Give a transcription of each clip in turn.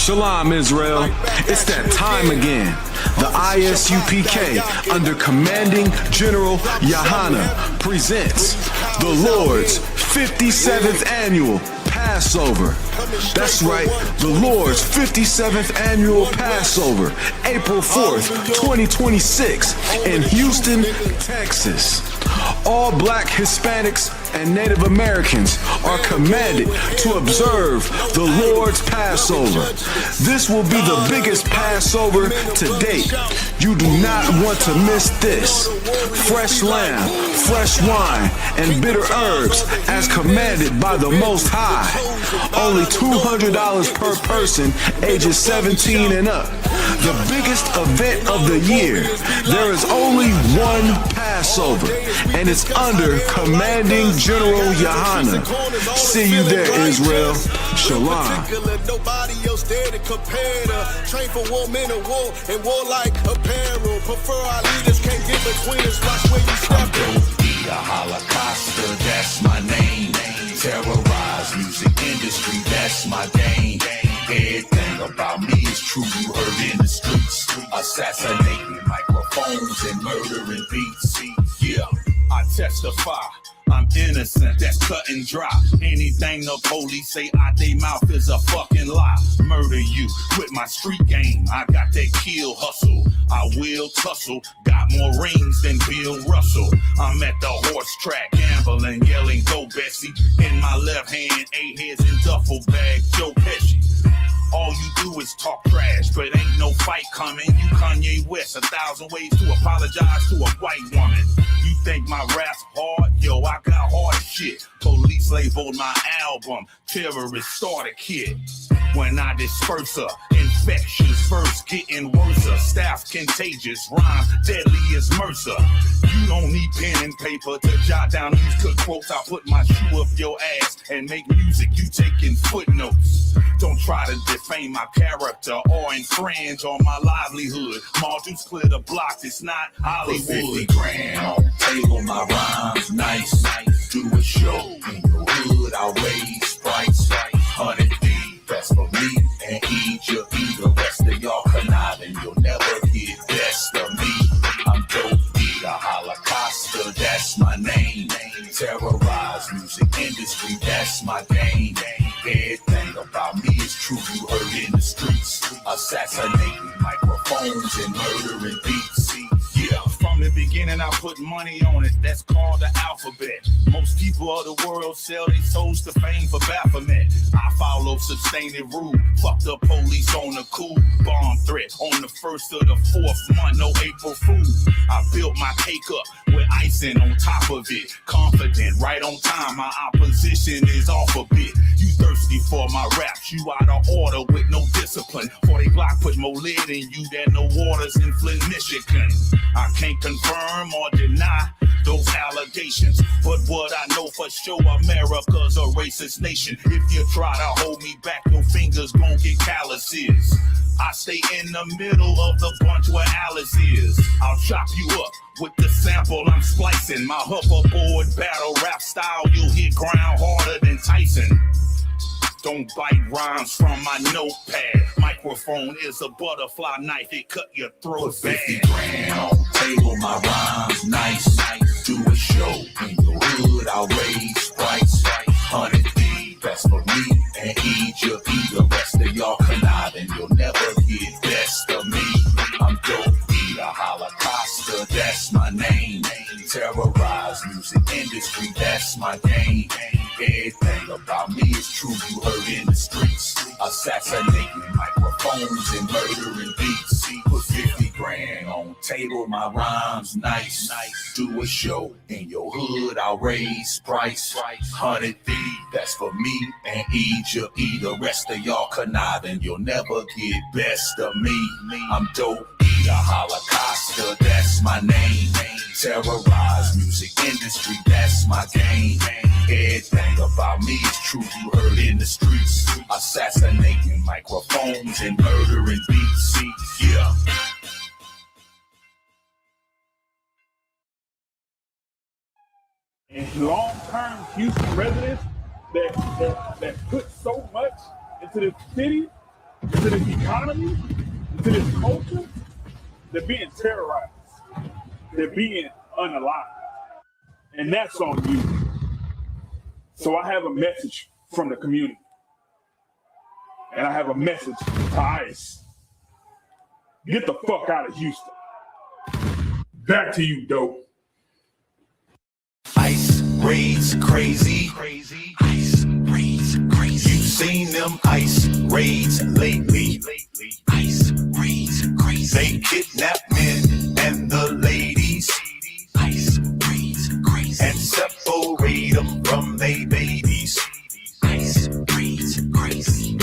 Shalom, Israel. It's that time again. The ISUPK, under Commanding General Yahana, presents the Lord's 57th Annual Passover. That's right, the Lord's 57th Annual Passover, April 4th, 2026, in Houston, Texas. All Black, Hispanics, and Native Americans are commanded to observe the Lord's Passover. This will be the biggest Passover to date. You do not want to miss this. Fresh lamb, fresh wine, and bitter herbs as commanded by the Most High. Only $200 per person, ages 17 and up. The biggest event of the year. There is only one Passover, and it's under Commanding General Yahana. See you there, Israel. Shalom. Nobody else there to compare to. Train for war, men of war, and warlike apparel. Prefer our leaders, can't get between us. Watch where you step in. A Holocauster, that's my name. Terrorize music industry, that's my game. Everything about me is true, you heard in the streets. Assassinating microphones and murdering beats. Yeah, I testify, I'm innocent, that's cut and dry. Anything the police say out they mouth is a fucking lie. Murder you with my street game, I got that kill hustle. I will tussle, got more rings than Bill Russell. I'm at the horse track, gambling, yelling, go Bessie. In my left hand, 8 heads in duffel bag, Joe Pesci. All you do is talk trash, but ain't no fight coming. You Kanye West, 1,000 ways to apologize to a white woman. You think my rap's hard? Yo, I got hard shit. Police labeled my album Terrorist Starter Kit. When I disperse her, infections first getting worse. Staff contagious, rhyme deadly as Mercer. You don't need pen and paper to jot down these good quotes. I put my shoe up your ass and make music, you taking footnotes. Don't try to defame my character or infringe on my livelihood. Modules clear the block, it's not Hollywood. 50 grand on table, my rhymes nice. Do a show in your hood, I'll raise price. 100 feet, that's for me and Egypt. The rest of y'all conniving, you'll never get best of me. I'm dope, the Holocauster, that's my name. Terrorize music industry, that's my game. Everything about me is true, you heard in the streets. Assassinating microphones and murdering beats. Yeah, from the beginning I put money on it, that's called the alphabet. Most people of the world sell their souls to fame for Baphomet. I follow sustained rule, fuck the police on the cool. Bomb threat on the 1st of the 4th month, no April Fool. I built my cake up with icing on top of it. Confident, right on time, my opposition is off a bit. You thirsty for my raps, you out of order with no discipline. 40 Glock put more lead in you than the waters in Flint, Michigan. I can't confirm or deny those allegations, but what I know for sure, America's a racist nation. If you try to hold me back, your fingers gon' get calluses. I stay in the middle of the bunch where Alice is. I'll chop you up with the sample I'm splicing. My hoverboard battle rap style, you'll hit ground harder than Tyson. Don't bite rhymes from my notepad. Microphone is a butterfly knife, it cut your throat bad. 50 grand on table, my rhymes nice. Do a show in your hood, I'll raise price. 100 feet, that's for me and Egypt. The rest of y'all conniving, you'll never get best of me. I'm dope, the Holocauster, that's my name. Terrorize music industry, that's my game. Everything about me is true, you heard in the streets. Assassinating microphones and murdering beats. Put 50 grand on table, my rhymes nice. Do a show in your hood, I'll raise price. 100 feet, that's for me and Egypt. The rest of y'all conniving, you'll never get best of me. I'm dope, the Holocauster, that's my name. Terrorize music industry, that's my game. Everything about me is true, you heard in the streets. Assassinating microphones and murdering beats. Yeah. And long-term Houston residents that put so much into the city, to this economy, to this culture, they're being terrorized. They're being unalive. And that's on you. So I have a message from the community. And I have a message to ICE. Get the fuck out of Houston. Back to you, Dope. Ice raids crazy. Ice raids crazy. You seen them ice raids lately. Ice raids crazy. They kidnap men and the ladies. Ice raids crazy. And separate them from they babies. Ice raids crazy.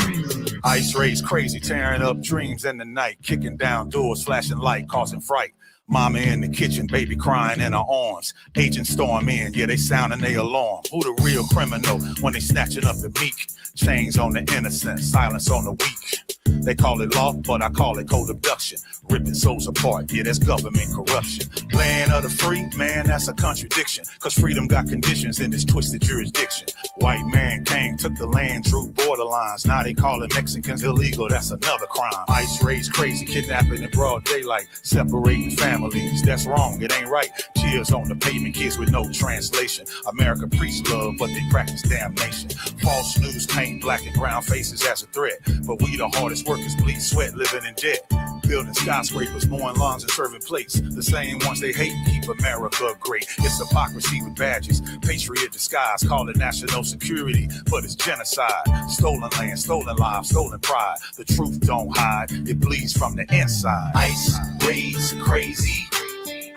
Ice raids crazy, tearing up dreams in the night, kicking down doors, flashing light, causing fright. Mama in the kitchen, baby crying in her arms. Agents storm in, yeah, they sounding their alarm. Who the real criminal when they snatching up the meek? Chains on the innocent, silence on the weak. They call it law, but I call it co-abduction. Ripping souls apart, yeah, that's government corruption. Land of the free, man, that's a contradiction. Cause freedom got conditions in this twisted jurisdiction. White man came, took the land, drew borderlines. Now they calling Mexicans illegal, that's another crime. Ice raids crazy, kidnapping in broad daylight. Separating families, that's wrong, it ain't right. Cheers on the pavement, kids with no translation. America preach love, but they practice damnation. False news paint black and brown faces as a threat. But we the hardest workers, bleed sweat, living in debt. Building skyscrapers, mowing lawns and serving plates. The same ones they hate keep America great. It's hypocrisy with badges. Patriot disguise, call it national security, but it's genocide. Stolen land, stolen lives, stolen pride. The truth don't hide, it bleeds from the inside. Ice raids crazy.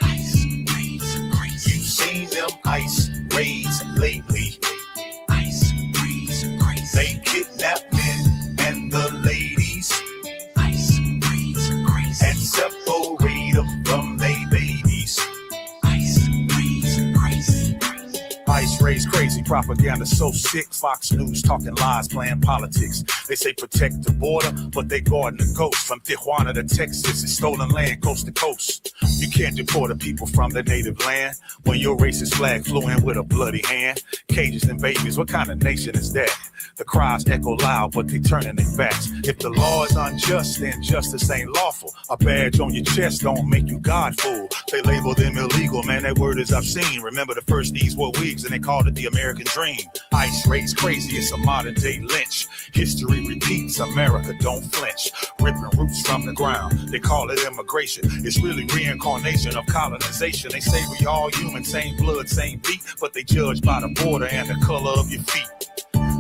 Ice raids crazy. You seen them ice raids lately. Ice raids crazy. They kidnap men and the ladies. Ice raids crazy. And separate them from they babies. Ice raids crazy. Ice raids crazy, propaganda so sick. Fox News talking lies, playing politics. They say protect the border, but they guarding the coast. From Tijuana to Texas, it's stolen land coast to coast. You can't deport the people from their native land when your racist flag flew in with a bloody hand. Cages and babies, what kind of nation is that? The cries echo loud, but they turning their backs. If the law is unjust, then justice ain't lawful. A badge on your chest don't make you Godful. They label them illegal, man, that word is obscene. Remember the first these were wigs and they called it the American dream. Ice raids crazy, it's a modern day lynch. History repeats, America don't flinch. Ripping roots from the ground, they call it immigration. It's really reincarnation of colonization. They say we all human, same blood, same beat, but they judge by the border and the color of your feet.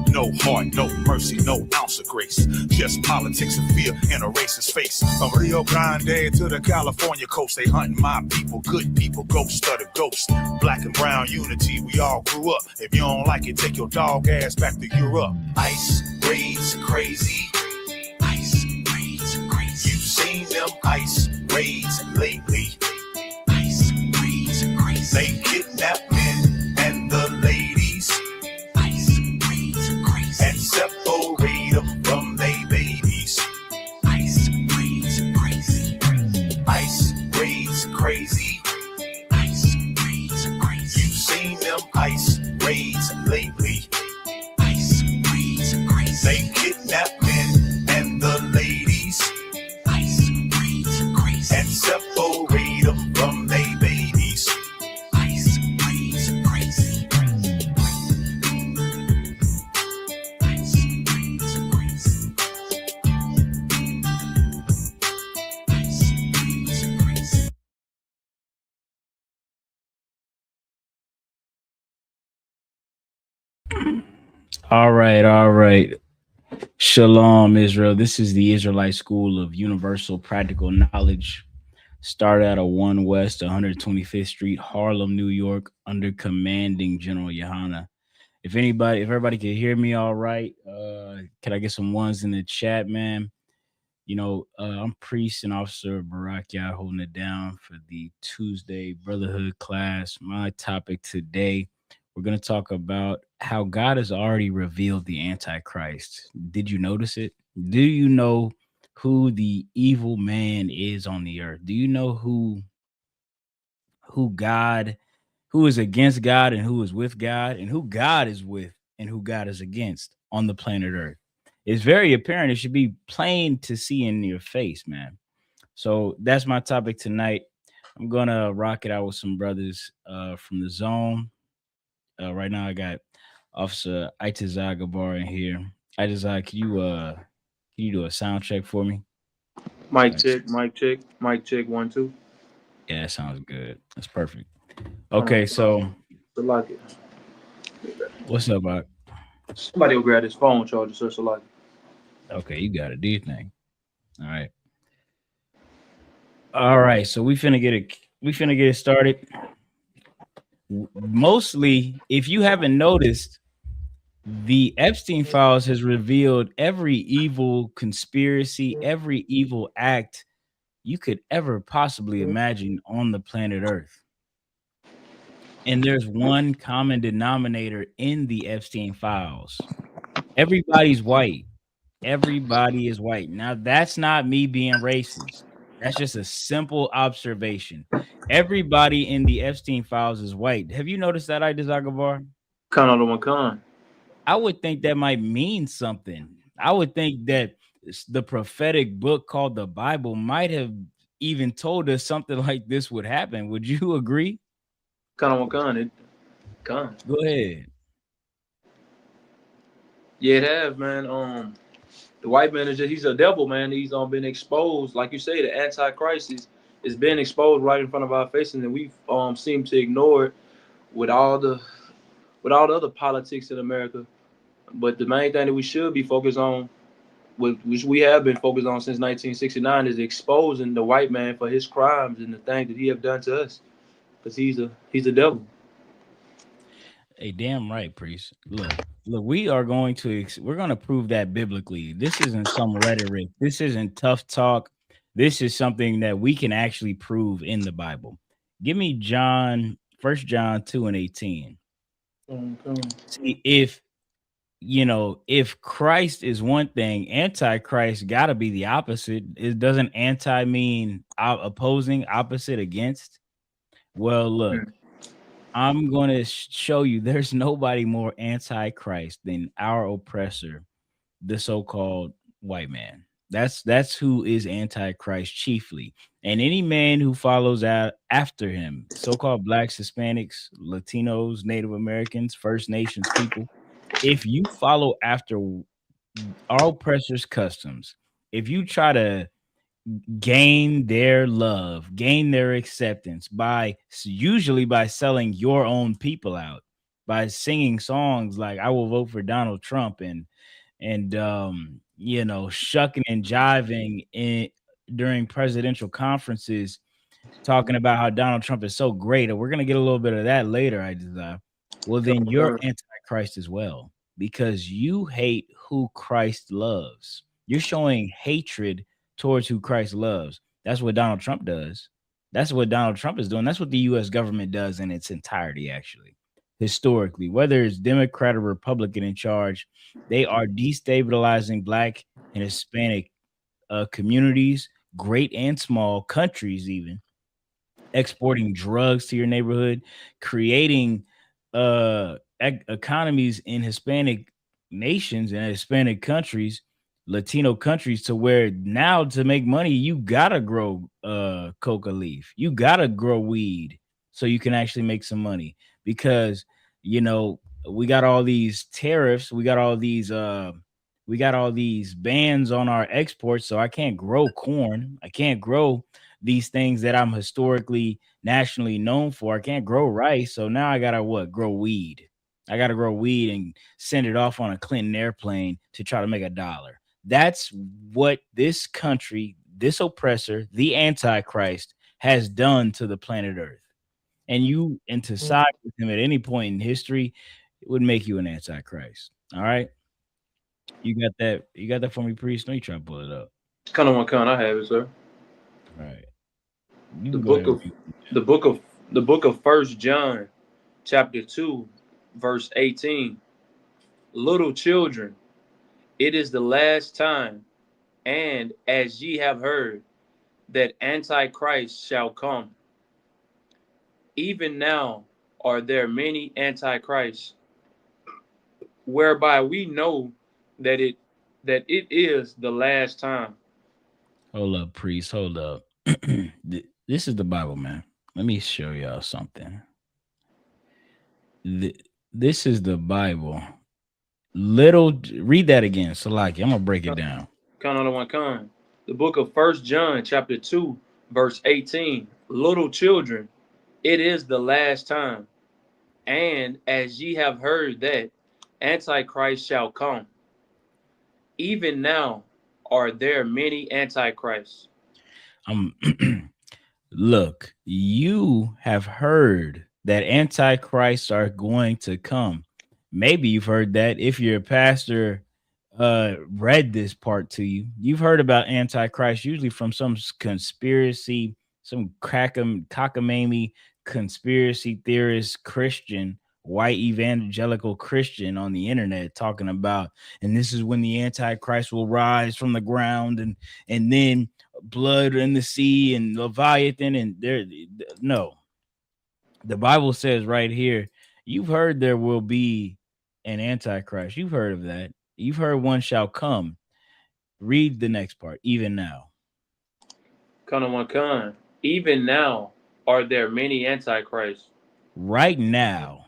No heart, no mercy, no ounce of grace. Just politics and fear in a racist face. From Rio Grande to the California coast, they hunting my people, good people, ghost of the ghost. Black and brown unity, we all grew up. If you don't like it, take your dog ass back to Europe. Ice raids crazy. Ice raids crazy. You seen them ice raids lately. Ice raids crazy. They kidnap men and the ladies. And separate them from they babies. Ice raids crazy. Ice raids crazy. Ice raids crazy. You seen them ice raids lately. Ice raids crazy. They kidnap men and the ladies. Ice raids crazy. And separate them from they babies. Ice raids crazy. All right. Shalom, Israel. This is the Israelite School of Universal Practical Knowledge. Started out of 1 West 125th Street, Harlem, New York, under commanding General Yohana. If everybody can hear me all right, can I get some ones in the chat, man? You know, I'm Priest and Officer Barakia holding it down for the Tuesday Brotherhood class. My topic today, we're going to talk about how God has already revealed the Antichrist. Did you notice it? Do you know who the evil man is on the earth? Do you know who is against God and who is with God, and who God is with and who God is against on the planet Earth? It's very apparent. It should be plain to see in your face, man. So that's my topic tonight. I'm gonna rock it out with some brothers from the zone. Right now, I got Officer Itazar Gabar in here. Itazar, can you do a sound check for me? Mic Nice. check, mic check, mic check, 1, 2. Yeah, that sounds good. That's perfect. Hold on, Okay, so Salaki. what's up, Bach? Somebody will grab his phone charger, sir. Salaki. Okay, you got it. Do your thing. All right. All right. So we finna get it started. Mostly, if you haven't noticed, the Epstein files has revealed every evil conspiracy, every evil act you could ever possibly imagine on the planet Earth. And there's one common denominator in the Epstein files. Everybody's white. Everybody is white. Now, that's not me being racist. That's just a simple observation. Everybody in the Epstein files is white. Have you noticed that, Idazagavar? Con on the one con. I would think that might mean something. I would think that the prophetic book called the Bible might have even told us something like this would happen. Would you agree? Con on one con. It con. Go ahead. Yeah, it has, man. The white man he's a devil, man. He's been exposed. Like you say, the Antichrist is being exposed right in front of our faces, and we seem to ignore it with all the other politics in America. But the main thing that we should be focused on, which we have been focused on since 1969, is exposing the white man for his crimes and the things that he have done to us. Because he's a devil. Hey, damn right, priest. Look, we're going to prove that biblically. This isn't some rhetoric. This isn't tough talk. This is something that we can actually prove in the Bible. Give me First John 2 and 18. See, if Christ is one thing, Antichrist got to be the opposite. It doesn't anti mean opposing, opposite, against. Well, look, I'm going to show you there's nobody more antichrist than our oppressor, the so-called white man. That's who is antichrist chiefly. And any man who follows out after him, so-called blacks, Hispanics, Latinos, Native Americans, First Nations people, if you follow after our oppressor's customs, if you try to gain their love, gain their acceptance usually by selling your own people out, by singing songs like "I will vote for Donald Trump" and shucking and jiving in during presidential conferences, talking about how Donald Trump is so great. And we're gonna get a little bit of that later. Well, then you're antichrist as well because you hate who Christ loves. You're showing hatred towards who Christ loves. That's what Donald Trump does. That's what Donald Trump is doing. That's what the US government does in its entirety, actually. Historically, whether it's Democrat or Republican in charge, they are destabilizing Black and Hispanic communities, great and small, countries, even exporting drugs to your neighborhood, creating economies in Hispanic nations and Hispanic countries, Latino countries, to where now to make money you gotta grow coca leaf, you gotta grow weed so you can actually make some money because we got all these tariffs, we got all these bans on our exports, so I can't grow corn, I can't grow these things that I'm historically nationally known for. I can't grow rice, so now I gotta grow weed. I gotta grow weed and send it off on a Clinton airplane to try to make $1. That's what this country, this oppressor, the Antichrist, has done to the planet Earth. And to side with him at any point in history, it would make you an Antichrist. All right. You got that? You got that for me, priest? Let me try to pull it up. Con on one con. I have it, sir. All right. You The can go book ahead and of read. the book of First John, chapter 2, verse 18. Little children, it is the last time, and as ye have heard, that Antichrist shall come. Even now are there many antichrists, whereby we know that it that it is the last time. Hold up, priest. Hold up. This is the Bible, man. Let me show y'all something. This is the Bible. Read that again. Salaki. I'm gonna break it down. Con on the one con. The book of First John, chapter 2, verse 18. Little children, it is the last time. And as ye have heard that Antichrist shall come, even now are there many Antichrists. Um, look, you have heard that antichrists are going to come. Maybe you've heard that if your pastor read this part to you. You've heard about antichrist usually from some conspiracy, some cockamamie conspiracy theorist Christian, white evangelical Christian on the internet talking about, and this is when the antichrist will rise from the ground, and then blood in the sea and Leviathan, and there. No, the Bible says right here, you've heard there will be an antichrist. You've heard of that. You've heard one shall come. Read the next part. Even now. Con on one con. Even now are there many Antichrists. Right now,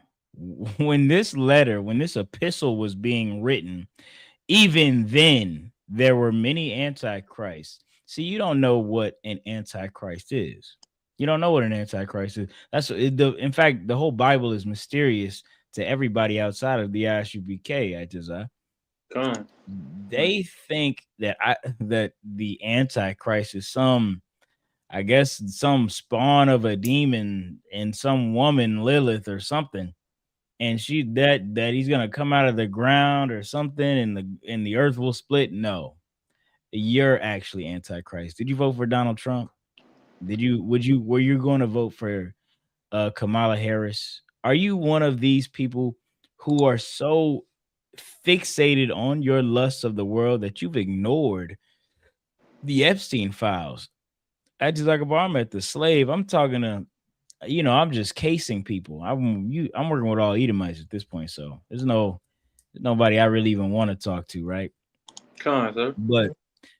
when this epistle was being written, even then there were many antichrists. See, you don't know what an antichrist is. You don't know what an antichrist is. In fact, the whole Bible is mysterious to everybody outside of the ISUPK. Con. They think that the antichrist is some, I guess, some spawn of a demon and some woman Lilith or something, and that he's gonna come out of the ground or something, and the earth will split. No, you're actually antichrist. Did you vote for Donald Trump? Were you going to vote for Kamala Harris? Are you one of these people who are so fixated on your lusts of the world that you've ignored the Epstein files? I just like I'm at the slave. I'm talking to, I'm just casing people. I'm working with all Edomites at this point, so there's nobody I really even want to talk to, right? Con, sir.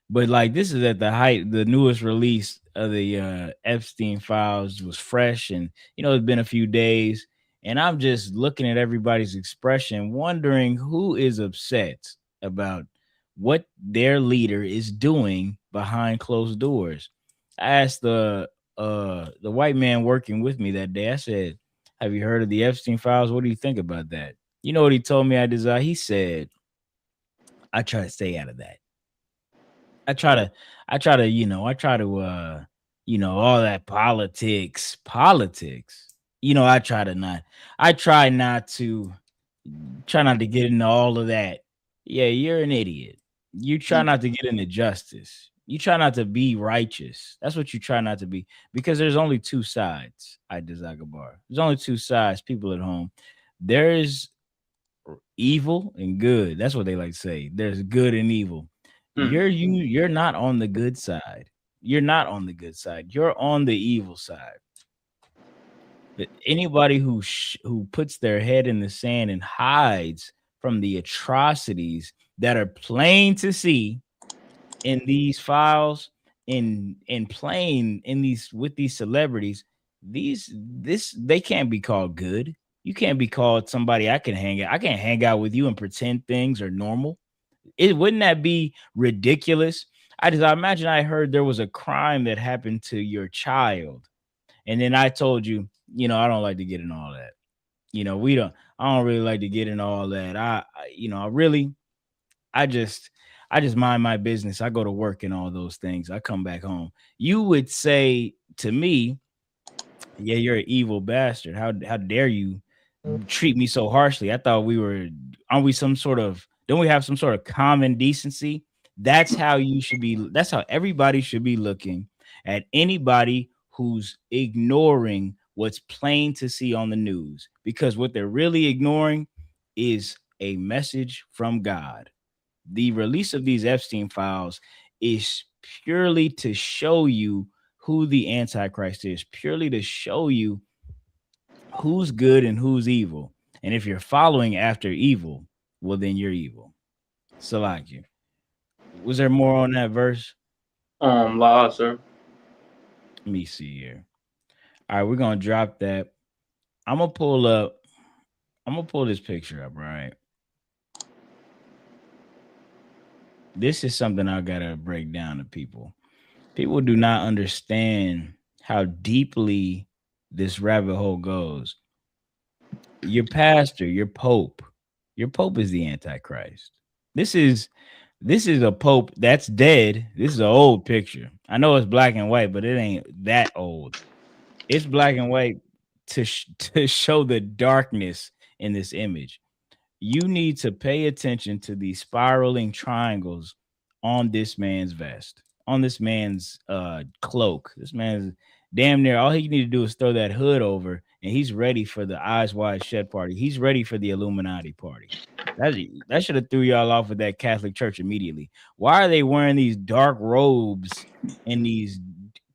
But like this is at the height, the newest release of the Epstein files was fresh, and it's been a few days, and I'm just looking at everybody's expression, wondering who is upset about what their leader is doing behind closed doors. I asked the white man working with me that day, I said, have you heard of the Epstein files? What do you think about that? You know what he told me? He said, I try to stay out of that. I try to, all that politics. I try not to get into all of that. Yeah, you're an idiot. You try not to get into justice. You try not to be righteous. That's what you try not to be, because there's only two sides. There's only two sides, people at home. There's evil and good. That's what they like to say. There's good and evil. You're not on the good side. You're not on the good side. You're on the evil side. But anybody who puts their head in the sand and hides from the atrocities that are plain to see in these files, in plain in these with these celebrities, they can't be called good. You can't be called somebody I can hang out. I can't hang out with you and pretend things are normal. Wouldn't that be ridiculous? I imagine I heard there was a crime that happened to your child, and then I told you, I don't like to get in all that. I don't really like to get in all that. I just mind my business. I go to work and all those things. I come back home. You would say to me, yeah, you're an evil bastard. How dare you treat me so harshly? I thought aren't we don't we have some sort of common decency? That's how you should be. That's how everybody should be looking at anybody who's ignoring what's plain to see on the news, because what they're really ignoring is a message from God. The release of these Epstein files is purely to show you who the Antichrist is, purely to show you who's good and who's evil. And if you're following after evil, well, then you're evil. Salakia. Was there more on that verse? La, sir. Let me see here. All right, we're gonna drop that. I'm gonna pull up. I'm gonna pull this picture up. Right. This is something I gotta break down to people. People do not understand how deeply this rabbit hole goes. Your pastor, your pope is the Antichrist. This is this is a pope that's dead. This is an old picture. I know it's black and white, but it ain't that old. It's black and white to show the darkness in this image. You need to pay attention to the spiraling triangles on this man's vest, on this man's cloak. This man's damn near all he need to do is throw that hood over, and he's ready for the eyes wide shut party. He's ready for the Illuminati party. That should have threw y'all off with that Catholic Church immediately. Why are they wearing these dark robes and these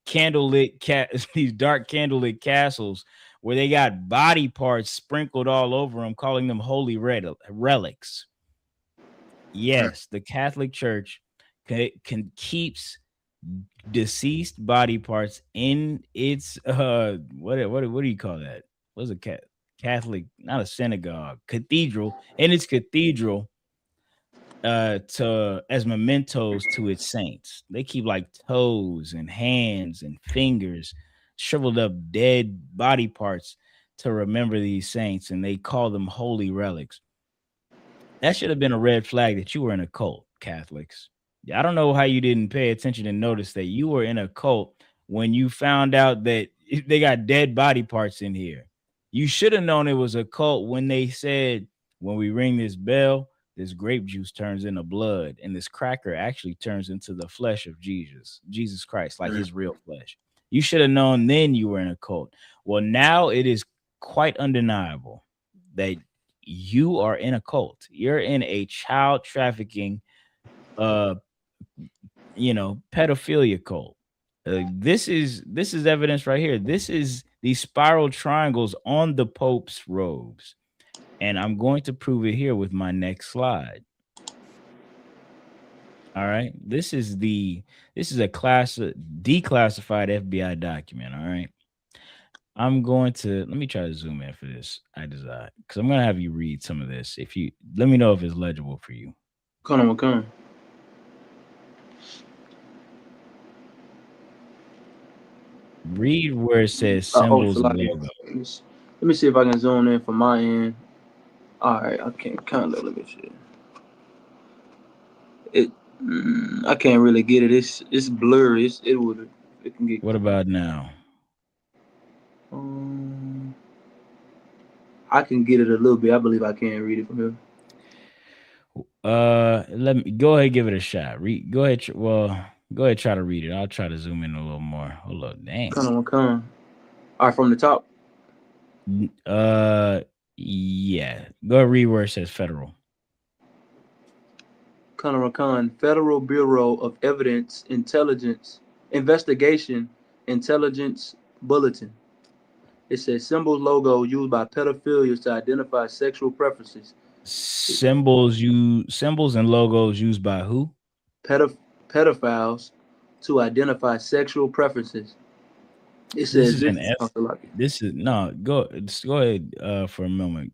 candlelit these dark candlelit castles where they got body parts sprinkled all over them, calling them holy relics? Yes, the Catholic Church keeps deceased body parts in its what do you call that? What's a Catholic, not a synagogue, cathedral, in its cathedral, to as mementos to its saints. They keep like toes and hands and fingers, shriveled up dead body parts to remember these saints, and they call them holy relics. That should have been a red flag that you were in a cult, Catholics. I don't know how you didn't pay attention and notice that you were in a cult when you found out that they got dead body parts in here. You should have known it was a cult when they said, when we ring this bell, this grape juice turns into blood, and this cracker actually turns into the flesh of Jesus Christ, like his real flesh. You should have known then you were in a cult. Well, now it is quite undeniable that you are in a cult. You're in a child trafficking, pedophilia cult. This is evidence right here. This is the spiral triangles on the Pope's robes, and I'm going to prove it here with my next slide. All right, this is a declassified FBI document. All right, let me try to zoom in for this. Because I'm gonna have you read some of this. If you let me know if it's legible for you. Come on. Read where it says symbols and Let logos. me see if I can zoom in from my end. All right, I can't kind of let me see. I can't really get it. It's blurry. It can get. What about now? I can get it a little bit. I believe I can read it from here. Let me go ahead, give it a shot. Go ahead. Go ahead, try to read it. I'll try to zoom in a little more. Hold up, dang. Come on. All right, from the top. Yeah. Go ahead, read where it says federal. Khan, Federal Bureau of Evidence Intelligence Investigation Intelligence Bulletin. It says symbols logo used by pedophilians to identify sexual preferences. Symbols and logos used by who? Pedophiles to identify sexual preferences. It says go ahead for a moment.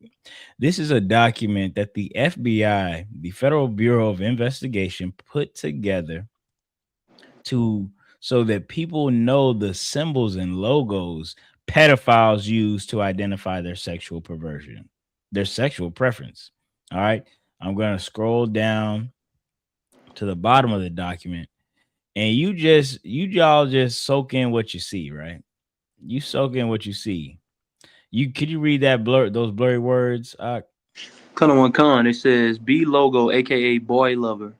This is a document that the FBI, the Federal Bureau of Investigation, put together so that people know the symbols and logos pedophiles use to identify their sexual perversion, their sexual preference. All right. I'm going to scroll down to the bottom of the document, and y'all just soak in what you see, right? You soak in what you see. Could you read those blurry words? Khan. It says B logo, aka boy lover.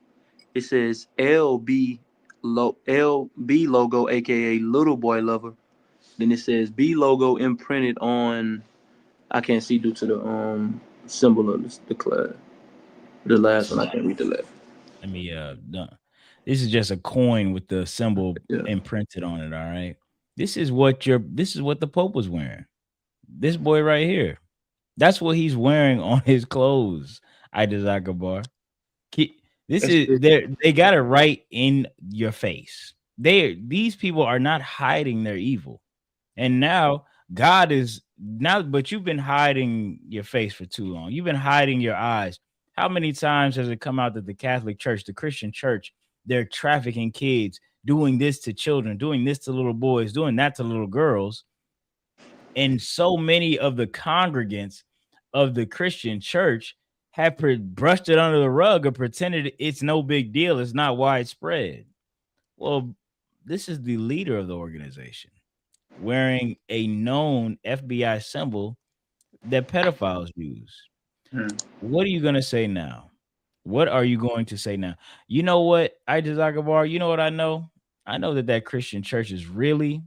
It says LB logo, aka little boy lover. Then it says B logo imprinted on. I can't see due to the symbol of the class. The last one I can't read the left. Let me this is just a coin with the symbol imprinted on it. All right. This is what the Pope was wearing. This boy right here. That's what he's wearing on his clothes. Bar. This That's is big. they got it right in your face. These people are not hiding their evil. And now God is now, but you've been hiding your face for too long. You've been hiding your eyes. How many times has it come out that the Catholic Church, the Christian church, they're trafficking kids, doing this to children, doing this to little boys, doing that to little girls? And so many of the congregants of the Christian church have brushed it under the rug or pretended it's no big deal. It's not widespread. Well, this is the leader of the organization wearing a known FBI symbol that pedophiles use. Hmm. What are you going to say now? What are you going to say now? You know what, Isaac Zagabar, you know what I know? I know that Christian church is really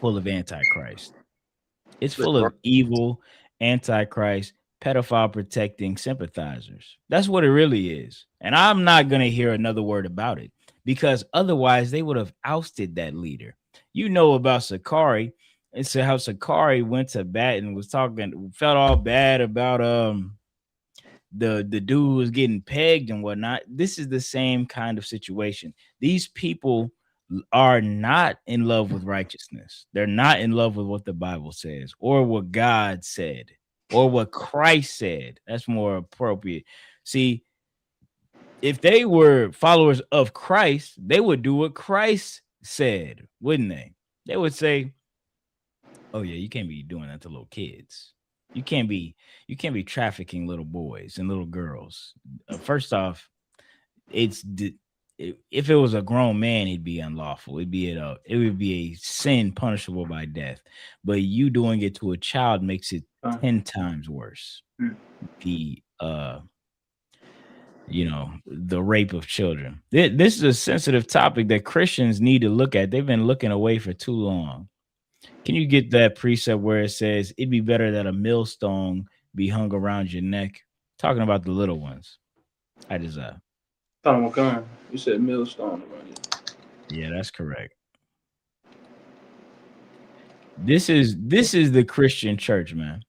full of antichrist. It's That's full right. of evil, antichrist, pedophile protecting sympathizers. That's what it really is. And I'm not going to hear another word about it because otherwise they would have ousted that leader. You know about Sakari. And so how Sakari went to bat and was talking, felt all bad about the dude who was getting pegged and whatnot. This is the same kind of situation. These people are not in love with righteousness. They're not in love with what the Bible says or what God said or what Christ said. That's more appropriate. See, if they were followers of Christ, they would do what Christ said, wouldn't they? They would say, "Oh yeah, you can't be doing that to little kids. You can't be trafficking little boys and little girls. First off, if it was a grown man, it'd be unlawful. It would be a sin punishable by death. But you doing it to a child makes it Uh, 10 times worse. Hmm. The the rape of children. This is a sensitive topic that Christians need to look at. They've been looking away for too long. Can you get that precept where it says it'd be better that a millstone be hung around your neck? Talking about the little ones. I desire. You said millstone around here. Yeah, that's correct. This is the Christian church, man.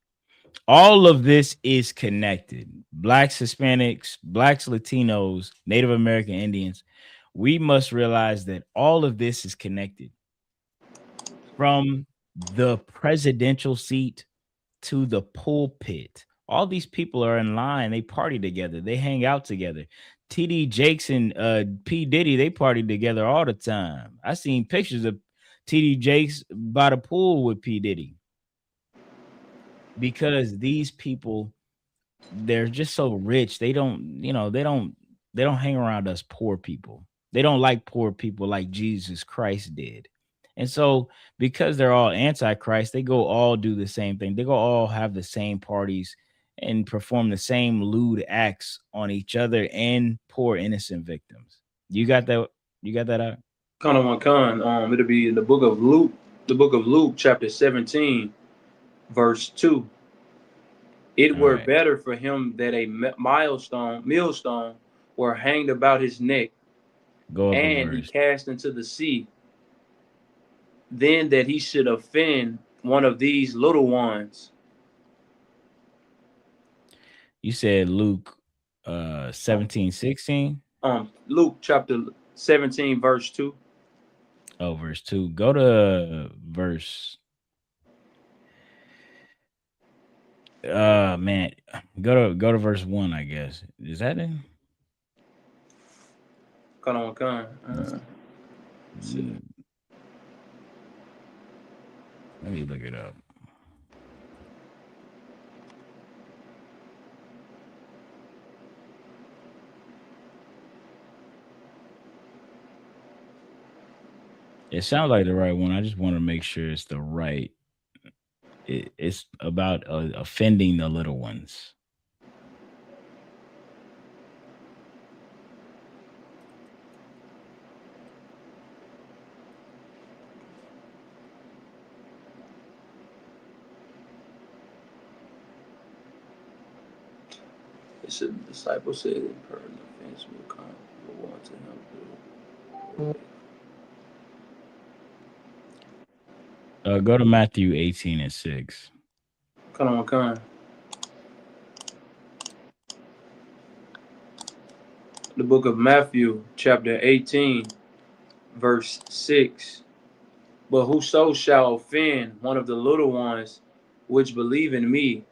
All of this is connected. Blacks, Hispanics, Blacks, Latinos, Native American Indians. We must realize that all of this is connected. From the presidential seat to the pulpit. All these people are in line. They party together. They hang out together. TD Jakes and P. Diddy, they party together all the time. I seen pictures of TD Jakes by the pool with P. Diddy. Because these people, they're just so rich. They don't hang around us poor people. They don't like poor people like Jesus Christ did. And so because they're all antichrist, they go all do the same thing. They go all have the same parties and perform the same lewd acts on each other and poor innocent victims. You got that? You got that out? It'll be in the book of Luke, chapter 17, verse 2. It All were right. better for him that a millstone were hanged about his neck, Go up a and he verse. cast into the sea, than that he should offend one of these little ones. You said Luke 17:16. Luke chapter 17, verse 2. Oh, verse 2. Go to verse. Man, go to verse 1, I guess. Is that it? Let's see. Let me look it up. It sounds like the right one. I just want to make sure it's the right. It's about offending the little ones. It said the disciple said, "In person offense will come, will want to him." Go to Matthew 18:6. Come on. The book of Matthew, chapter 18, verse 6. But whoso shall offend one of the little ones which believe in me,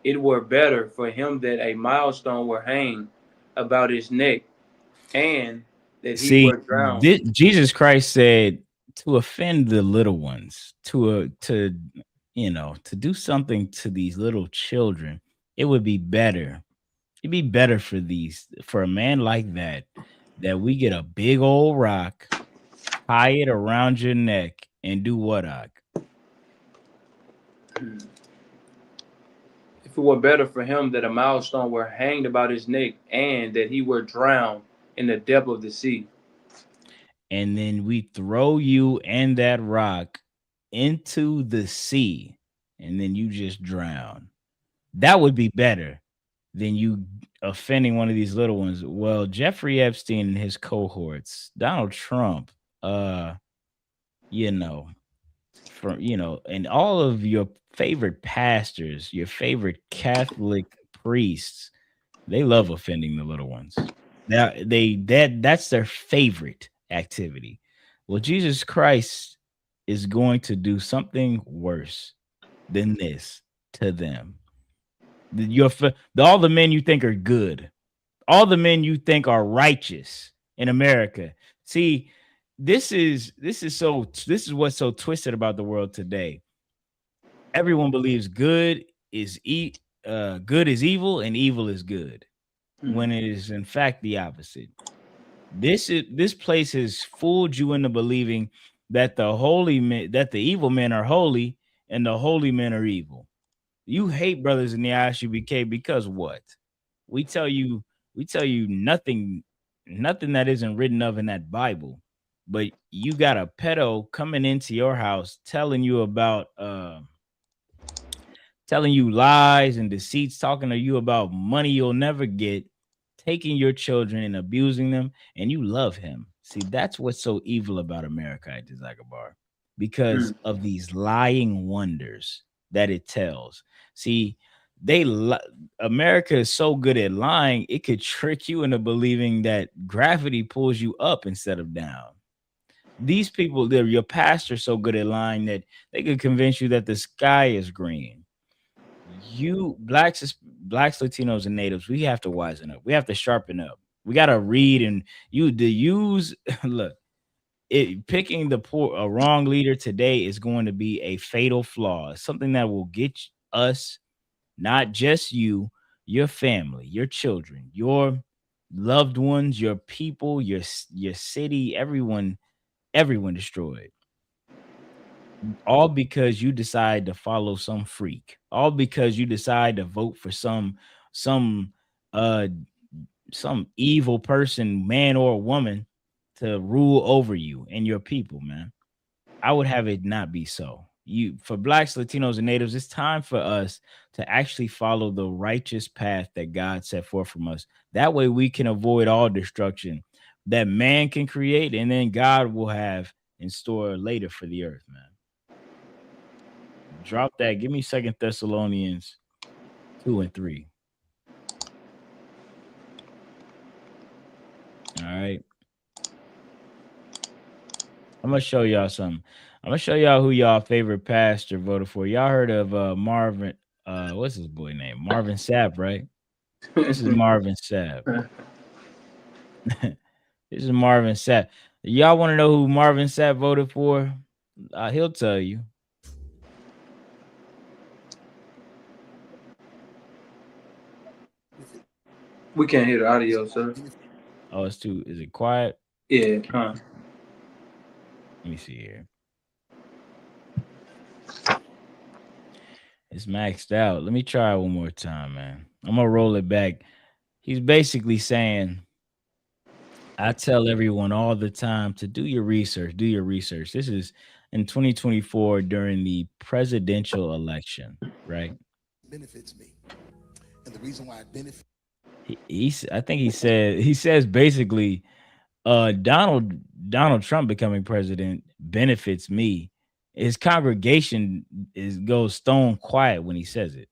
it were better for him that a milestone were hanged about his neck, and that he See, were drowned. Jesus Christ said to offend the little ones, to to do something to these little children, it would be better. It'd be better for a man like that, that we get a big old rock, tie it around your neck, and do what, Ak? If it were better for him that a milestone were hanged about his neck, and that he were drowned in the depth of the sea. And then we throw you and that rock into the sea, and then you just drown. That would be better than you offending one of these little ones. Well, Jeffrey Epstein and his cohorts, Donald Trump, you know, and all of your favorite pastors, your favorite Catholic priests, they love offending the little ones. That's their favorite activity. Well, Jesus Christ is going to do something worse than this to them. All the men you think are good, all the men you think are righteous in America. See, this is what's so twisted about the world today. Everyone believes good is evil and evil is good, when it is in fact the opposite. This place has fooled you into believing that that the evil men are holy and the holy men are evil. You hate brothers in the ISUBK because what? We tell you nothing that isn't written of in that Bible. But you got a pedo coming into your house telling you lies and deceits, talking to you about money you'll never get, taking your children and abusing them, and you love him. See, that's what's so evil about America, Zagabar, because of these lying wonders that it tells. See, America is so good at lying, it could trick you into believing that gravity pulls you up instead of down. These people, your pastor's so good at lying that they could convince you that the sky is green. You blacks, Latinos, and natives, we have to wisen up. We have to sharpen up. We got to read and use. Look, picking a wrong leader today is going to be a fatal flaw. Something that will get us, not just you, your family, your children, your loved ones, your people, your city, everyone destroyed. All because you decide to follow some freak. All because you decide to vote for some uh some evil person, man or woman, to rule over you and your people, man. I would have it not be so. For blacks, Latinos, and natives, it's time for us to actually follow the righteous path that God set forth from us. That way we can avoid all destruction that man can create, and then God will have in store later for the earth, man. Drop that. Give me Second Thessalonians 2 and 3. All right. I'm gonna show y'all something. I'm gonna show y'all who y'all favorite pastor voted for. Y'all heard of Marvin? What's his boy name? Marvin Sapp, right? This is Marvin Sapp. This is Marvin Sapp. Y'all want to know who Marvin Sapp voted for? He'll tell you. We can't hear the audio, sir. Oh, is it quiet? Yeah. Let me see here. It's maxed out. Let me try it one more time, man. I'm gonna roll it back. He's basically saying, I tell everyone all the time to do your research. Do your research. This is in 2024 during the presidential election, right? Benefits me, and the reason why it benefits. I think he says basically, Donald Trump becoming president benefits me. His congregation goes stone quiet when he says it.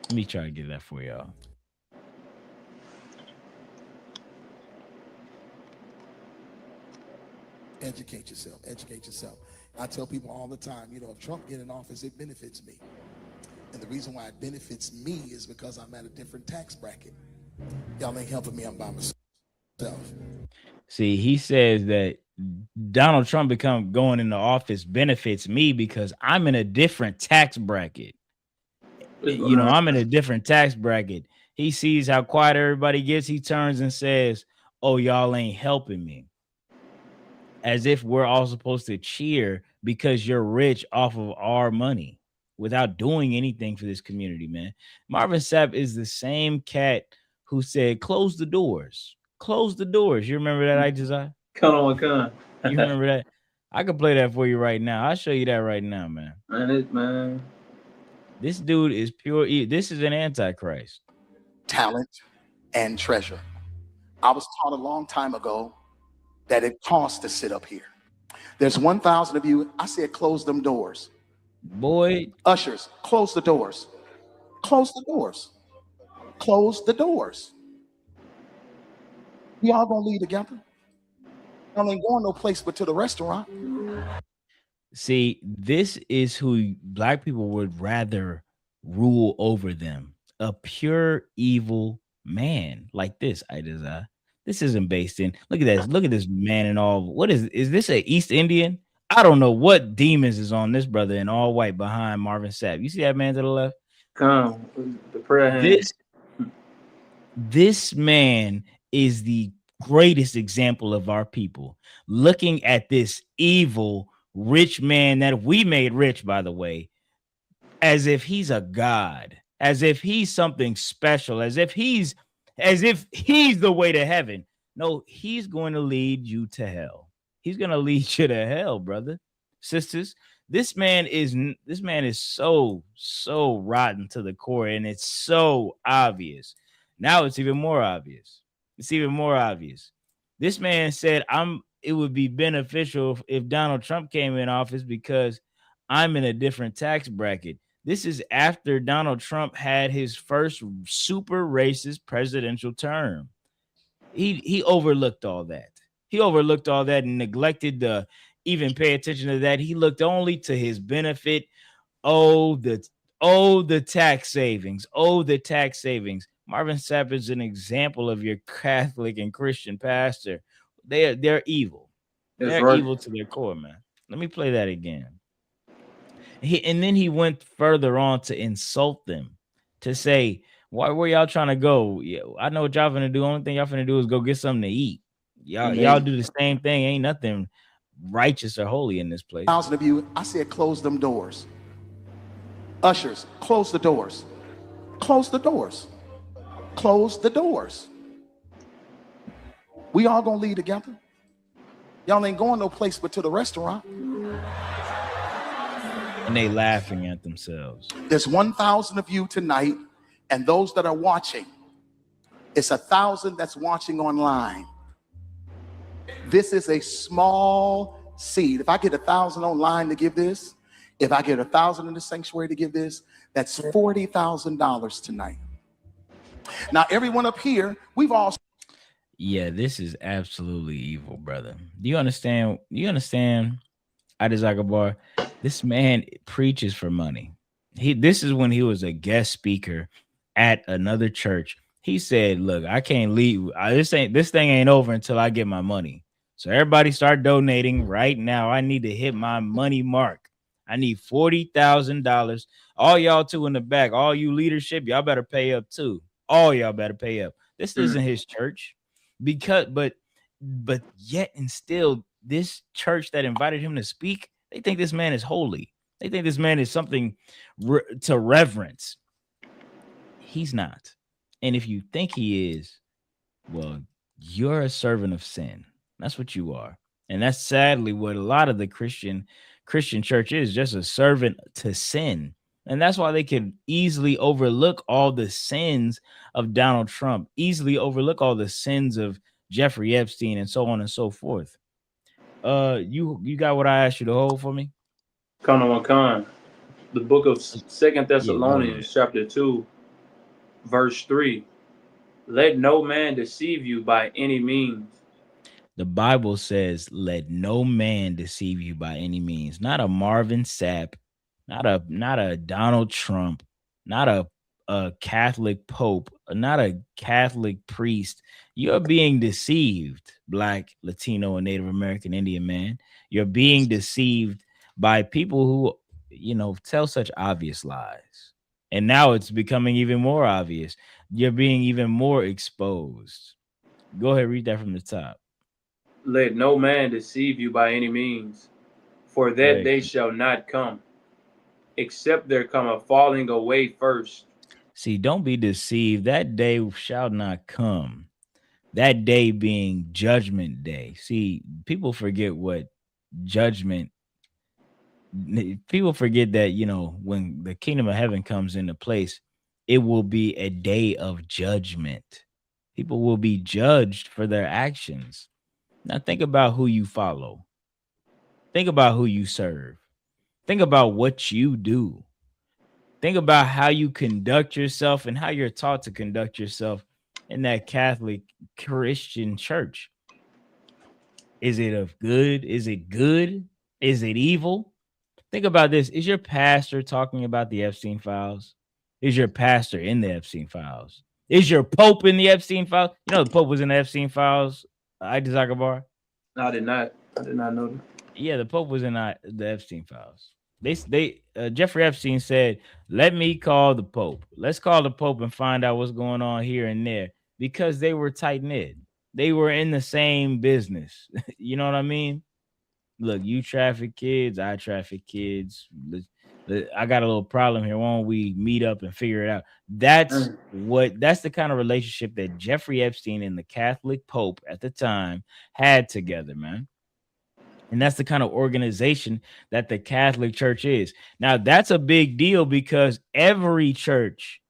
Let me try to get that for y'all. Educate yourself. Educate yourself. I tell people all the time, you know, if Trump get in office, it benefits me. And the reason why it benefits me is because I'm at a different tax bracket. Y'all ain't helping me. I'm by myself. See, he says that Donald Trump going into office benefits me because I'm in a different tax bracket. You know, I'm in a different tax bracket. He sees how quiet everybody gets. He turns and says, "Oh, y'all ain't helping me." As if we're all supposed to cheer because you're rich off of our money without doing anything for this community, man. Marvin Sapp is the same cat who said, "Close the doors. Close the doors." You remember that, Isaiah? Come on, come. You remember that? I can play that for you right now. I'll show you that right now, man. Man. This dude is pure. This is an antichrist. Talent and treasure. I was taught a long time ago that it costs to sit up here. There's 1,000 of you. I said, close them doors. Boy, Ushers, close the doors. Close the doors. Close the doors. We all gonna leave together. Y'all ain't going no place but to the restaurant. see, this is who black people would rather rule over them. A pure evil man like this, Isaiah. This isn't based in. Look at this. Look at this man in all. What is this a East Indian? I don't know what demons is on this brother in all white behind Marvin Sapp. You see that man to the left? Come. The prayer hand. This man is the greatest example of our people. Looking at this evil rich man that we made rich, by the way, as if he's a god, as if he's something special, as if he's the way to heaven. No, he's going to lead you to hell. He's going to lead you to hell, brother, sisters. This man is so rotten to the core, and it's so obvious. Now it's even more obvious. It's even more obvious. This man said, it would be beneficial if Donald Trump came in office because I'm in a different tax bracket. This is after Donald Trump had his first super racist presidential term. He overlooked all that. He overlooked all that and neglected to even pay attention to that. He looked only to his benefit. Oh, the tax savings. Oh, the tax savings. Marvin Sapp is an example of your Catholic and Christian pastor. They're evil. They're right. evil to their core, man. Let me play that again. And then he went further on to insult them, to say, where y'all trying to go? Yeah, I know what y'all gonna do. Only thing y'all finna do is go get something to eat. Y'all do the same thing. Ain't nothing righteous or holy in this place. 1,000 of you, I said, close them doors. Ushers, close the doors. Close the doors. Close the doors. We all gonna leave together. Y'all ain't going no place but to the restaurant. And they laughing at themselves. There's 1,000 of you tonight, and those that are watching, it's 1,000 that's watching online. This is a small seed. If I get 1,000 online to give this, if I get 1,000 in the sanctuary to give this, that's $40,000 tonight. Now, everyone up here, we've all. Yeah, this is absolutely evil, brother. Do you understand? Adizagabar, this man preaches for money. This is when he was a guest speaker at another church. He said, "Look, I can't leave. This thing ain't over until I get my money. So everybody start donating right now. I need to hit my money mark. I need $40,000. All y'all two in the back, all you leadership, y'all better pay up too. All y'all better pay up. This isn't his church, but yet and still." This church that invited him to speak, they think this man is holy. They think this man is something to reverence. He's not. And if you think he is, well, you're a servant of sin. That's what you are. And that's sadly what a lot of the Christian church is, just a servant to sin. And that's why they can easily overlook all the sins of Donald Trump, easily overlook all the sins of Jeffrey Epstein, and so on and so forth. You got what I asked you to hold for me? Con. The book of 2 Thessalonians, chapter 2, verse 3. Let no man deceive you by any means. The Bible says, "Let no man deceive you by any means." Not a Marvin Sapp, not a Donald Trump, not a Catholic pope, not a Catholic priest. You're being deceived, Black, Latino, and Native American Indian man. You're being deceived by people who, tell such obvious lies. And now it's becoming even more obvious. You're being even more exposed. Go ahead, read that from the top. Let no man deceive you by any means, for that Right. day shall not come, except there come a falling away first. See, don't be deceived. That day shall not come. That day being judgment day. See, people forget what judgment, people forget that, when the kingdom of heaven comes into place, it will be a day of judgment. People will be judged for their actions. Now, think about who you follow, think about who you serve, think about what you do. Think about how you conduct yourself and how you're taught to conduct yourself in that Catholic Christian church. Is it of good? Is it good? Is it evil? Think about this. Is your pastor talking about the Epstein files? Is your pastor in the Epstein files? Is your pope in the Epstein files? You know the pope was in the Epstein files. Ida Zagabar. I did not. I did not know that. Yeah, the Pope was in the Epstein files. Jeffrey Epstein said, "Let me call the Pope. Let's call the Pope and find out what's going on here and there," because they were tight knit. They were in the same business. You know what I mean? Look, you traffic kids, I traffic kids. I got a little problem here. Why don't we meet up and figure it out? Mm. That's the kind of relationship that Jeffrey Epstein and the Catholic Pope at the time had together, man. And that's the kind of organization that the Catholic Church is. Now, that's a big deal because every church,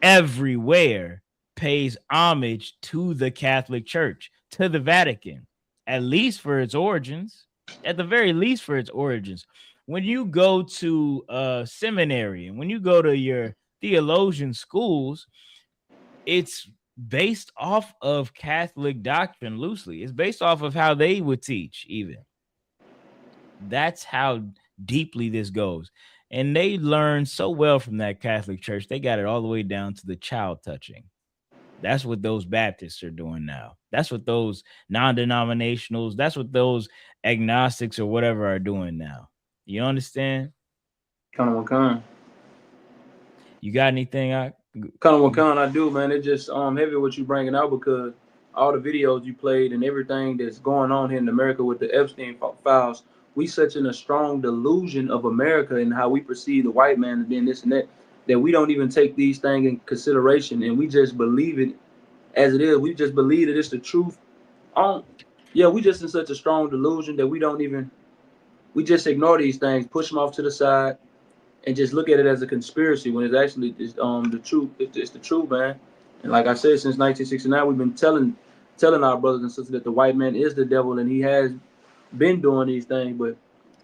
everywhere, pays homage to the Catholic Church, to the Vatican, at least for its origins, at the very least for its origins. When you go to seminary and when you go to your theologian schools, it's based off of Catholic doctrine loosely. It's based off of how they would teach, even. That's how deeply this goes. And they learned so well from that Catholic Church. They got it all the way down to the child touching. That's what those Baptists are doing now. That's what those non-denominationals, that's what those agnostics or whatever are doing now. You understand? Kind. You got anything? I do, man. It's just heavy what you bringing out because all the videos you played and everything that's going on here in America with the Epstein files, we such in a strong delusion of America and how we perceive the white man as being this and that we don't even take these things in consideration and we just believe it as it is. We just believe that it's the truth. Yeah, we just in such a strong delusion that we just ignore these things, push them off to the side, and just look at it as a conspiracy when it's actually the truth. It's the truth, man. And like I said, since 1969, we've been telling our brothers and sisters that the white man is the devil and he has been doing these things. But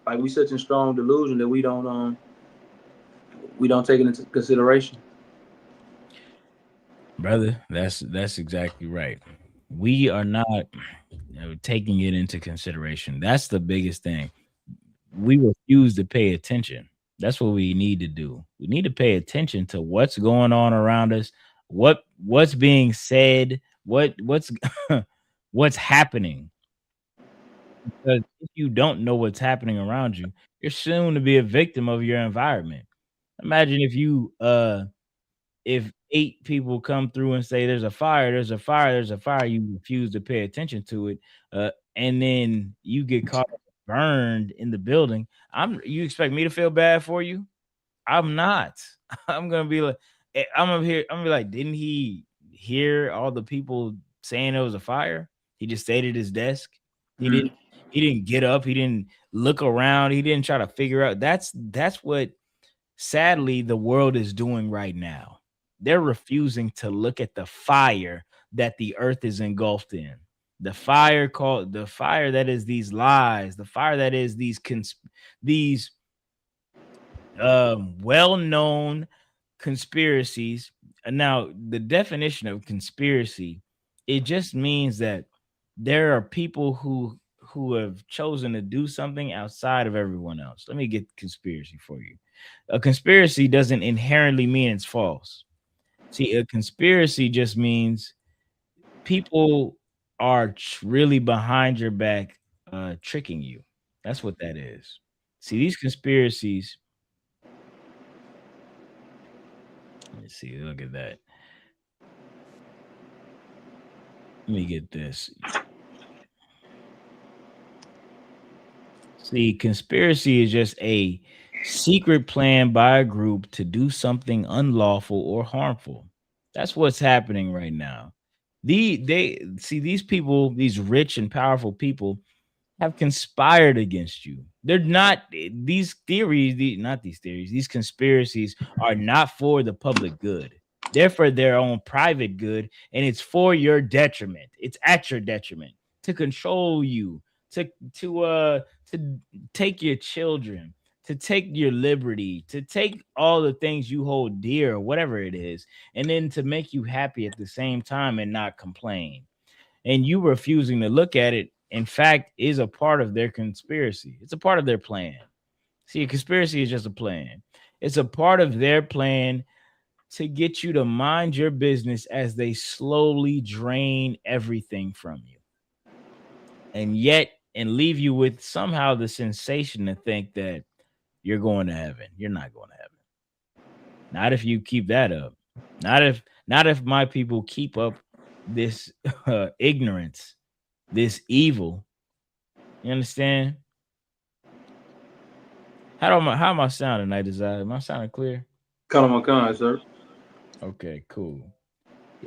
like we such in strong delusion that we don't take it into consideration. Brother, that's exactly right. We are not taking it into consideration. That's the biggest thing. We refuse to pay attention. That's what we need to do. We need to pay attention to what's going on around us, what's being said, what's what's happening. Because if you don't know what's happening around you, you're soon to be a victim of your environment. Imagine if 8 people come through and say there's a fire, there's a fire, there's a fire, you refuse to pay attention to it, and then you get caught burned in the building. You expect me to feel bad for you? I'm not. I'm gonna be like, I'm gonna be like, didn't he hear all the people saying it was a fire? He just stayed at his desk. He Mm. didn't he didn't get up, he didn't look around, he didn't try to figure out. That's what sadly the world is doing right now. They're refusing to look at the fire that the earth is engulfed in. The fire that is these lies, the fire that is these well-known conspiracies. Now, the definition of conspiracy, it just means that there are people who have chosen to do something outside of everyone else. Let me get conspiracy for you. A conspiracy doesn't inherently mean it's false. See, a conspiracy just means people are really behind your back, tricking you. That's what that is. See, these conspiracies. Let me see. Look at that. Let me get this. See, conspiracy is just a secret plan by a group to do something unlawful or harmful. That's what's happening right now. They see these people, these rich and powerful people, have conspired against you. They're not these theories, not these theories, these conspiracies are not for the public good. They're for their own private good, and it's for your detriment. It's at your detriment to control you, to take your children, to take your liberty, to take all the things you hold dear, whatever it is, and then to make you happy at the same time and not complain. And you refusing to look at it, in fact, is a part of their conspiracy. It's a part of their plan. See, a conspiracy is just a plan. It's a part of their plan to get you to mind your business as they slowly drain everything from you. And leave you with somehow the sensation to think that you're going to heaven. You're not going to heaven. Not if you keep that up. Not if my people keep up this ignorance, this evil. You understand? How am I sounding, Night Desire? Am I sounding clear? Khan, sir. Okay, cool.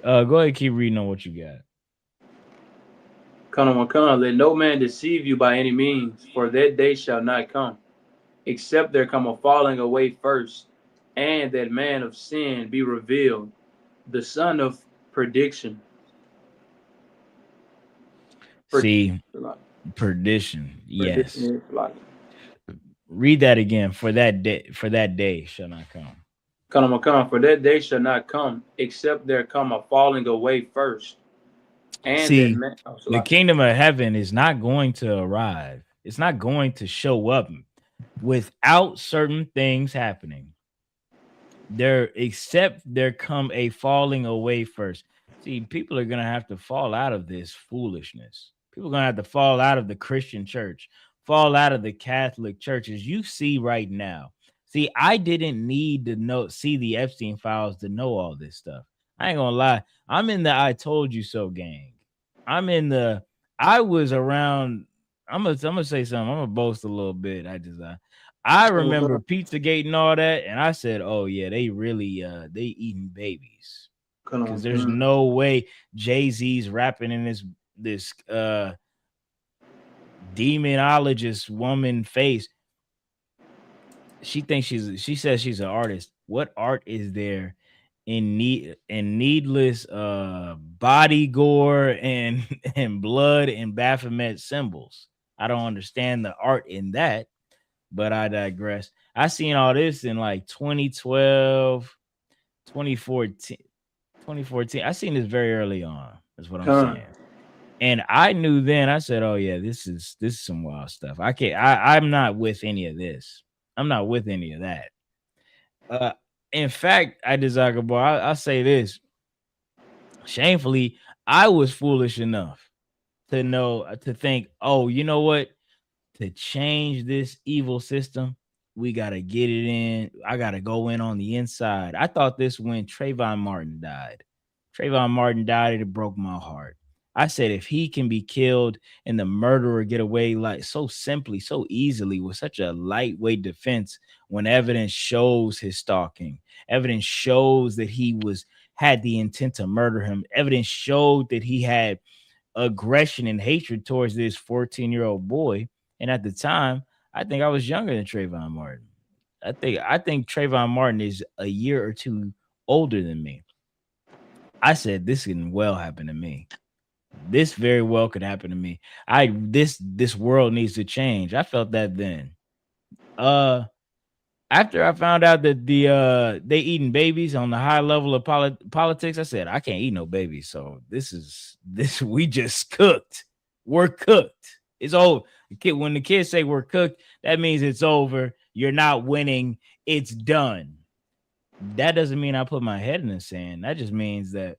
Go ahead and keep reading on what you got. Khan, let no man deceive you by any means, for that day shall not come, except there come a falling away first, and that man of sin be revealed, the son of perdition. See, perdition. Yes. Perdition. Read that again. For that day shall not come. Khan, for that day shall not come, except there come a falling away first. And see, the kingdom of heaven is not going to arrive. It's not going to show up without certain things happening. Except there come a falling away first. See, people are gonna have to fall out of this foolishness. People are gonna have to fall out of the Christian church, fall out of the Catholic churches. You see right now. See, I didn't need to see the Epstein files to know all this stuff. I ain't gonna lie. I'm in the I told you so gang. I was around. I'm gonna say something. I'm gonna boast a little bit. I remember Pizzagate and all that, and I said, "Oh yeah, they really they eating babies." Because there's no way Jay-Z's rapping in this demonologist woman face. She says she's an artist. What art is there in needless body gore and blood and Baphomet symbols? I don't understand the art in that, but I digress. I seen all this in like 2012, 2014. I seen this very early on. That's what I'm saying. And I knew then, I said, oh yeah, this is some wild stuff. I'm not with any of this. I'm not with any of that. In fact, I'll say this. Shamefully, I was foolish enough to think, oh, you know what? To change this evil system, we got to get it in. I got to go in on the inside. I thought this when Trayvon Martin died. It broke my heart. I said, if he can be killed and the murderer get away like so simply, so easily with such a lightweight defense, when evidence shows his stalking, evidence shows that he had the intent to murder him, evidence showed that he had aggression and hatred towards this 14-year-old boy. And at the time, I think I was younger than Trayvon Martin. I think Trayvon Martin is a year or two older than me. I said, this can well happen to me. This very well could happen to me. This world needs to change. I felt that then. After I found out that they eating babies on the high level of politics, I said I can't eat no babies. So this we just cooked. We're cooked. It's over. When the kids say we're cooked, that means it's over. You're not winning. It's done. That doesn't mean I put my head in the sand. That just means that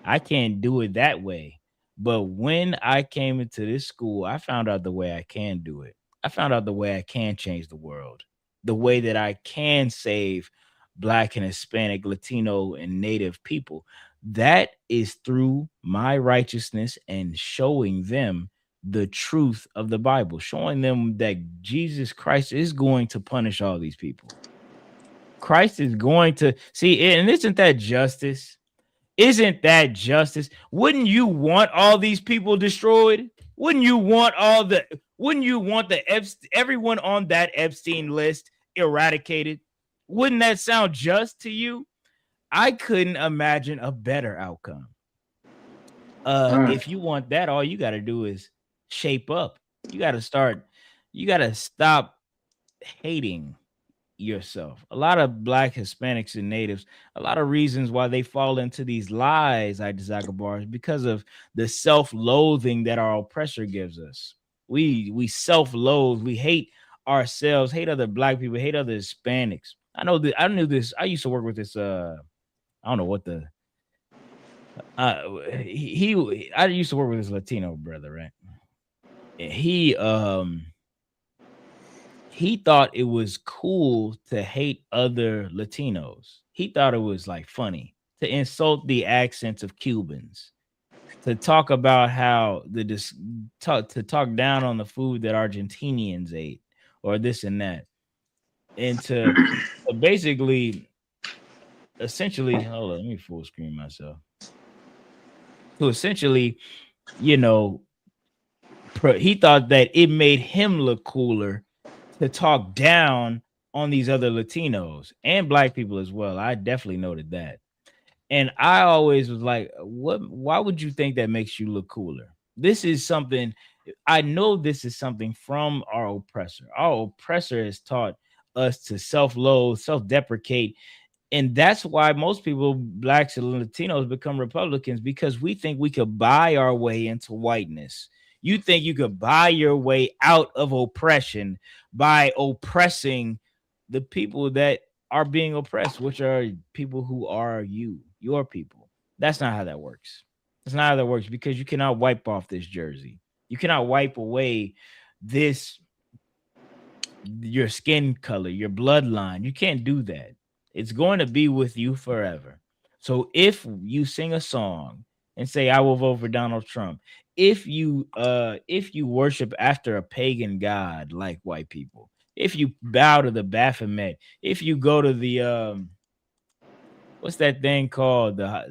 I can't do it that way. But when I came into this school, I found out the way I can do it. I found out the way I can change the world, the way that I can save Black and Hispanic, Latino, and Native people. That is through my righteousness and showing them the truth of the Bible, showing them that Jesus Christ is going to punish all these people. Christ is going to see, and isn't that justice? Isn't that justice? Wouldn't you want all these people destroyed? Wouldn't you want everyone on that Epstein list eradicated? Wouldn't that sound just to you? I couldn't imagine a better outcome. If you want that, all you got to do is shape up. You got to stop hating yourself. A lot of Black, Hispanics, and Natives, a lot of reasons why they fall into these lies, Isaac Agabar, is because of the self-loathing that our oppressor gives us. We self-loathe, we hate ourselves, hate other Black people, hate other Hispanics. I know that I knew this. I used to work with this. I don't know what the I used to work with this Latino brother, right? He thought it was cool to hate other Latinos. He thought it was like funny to insult the accents of Cubans, to talk about how to talk down on the food that Argentinians ate, or this and that, and to basically, essentially, hold on, let me full screen myself. To essentially, you know, he thought that it made him look cooler to talk down on these other Latinos and Black people as well. I definitely noted that. And I always was like, why would you think that makes you look cooler? This is something, I know this is something from our oppressor. Our oppressor has taught us to self-loathe, self-deprecate. And that's why most people, Blacks and Latinos, become Republicans, because we think we could buy our way into whiteness. You think you could buy your way out of oppression by oppressing the people that are being oppressed, which are people who are your people. That's not how that works. That's not how that works, because you cannot wipe off this jersey. You cannot wipe away your skin color, your bloodline. You can't do that. It's going to be with you forever. So if you sing a song and say, I will vote for Donald Trump, if you worship after a pagan god like white people, if you bow to the Baphomet, if you go to the what's that thing called? I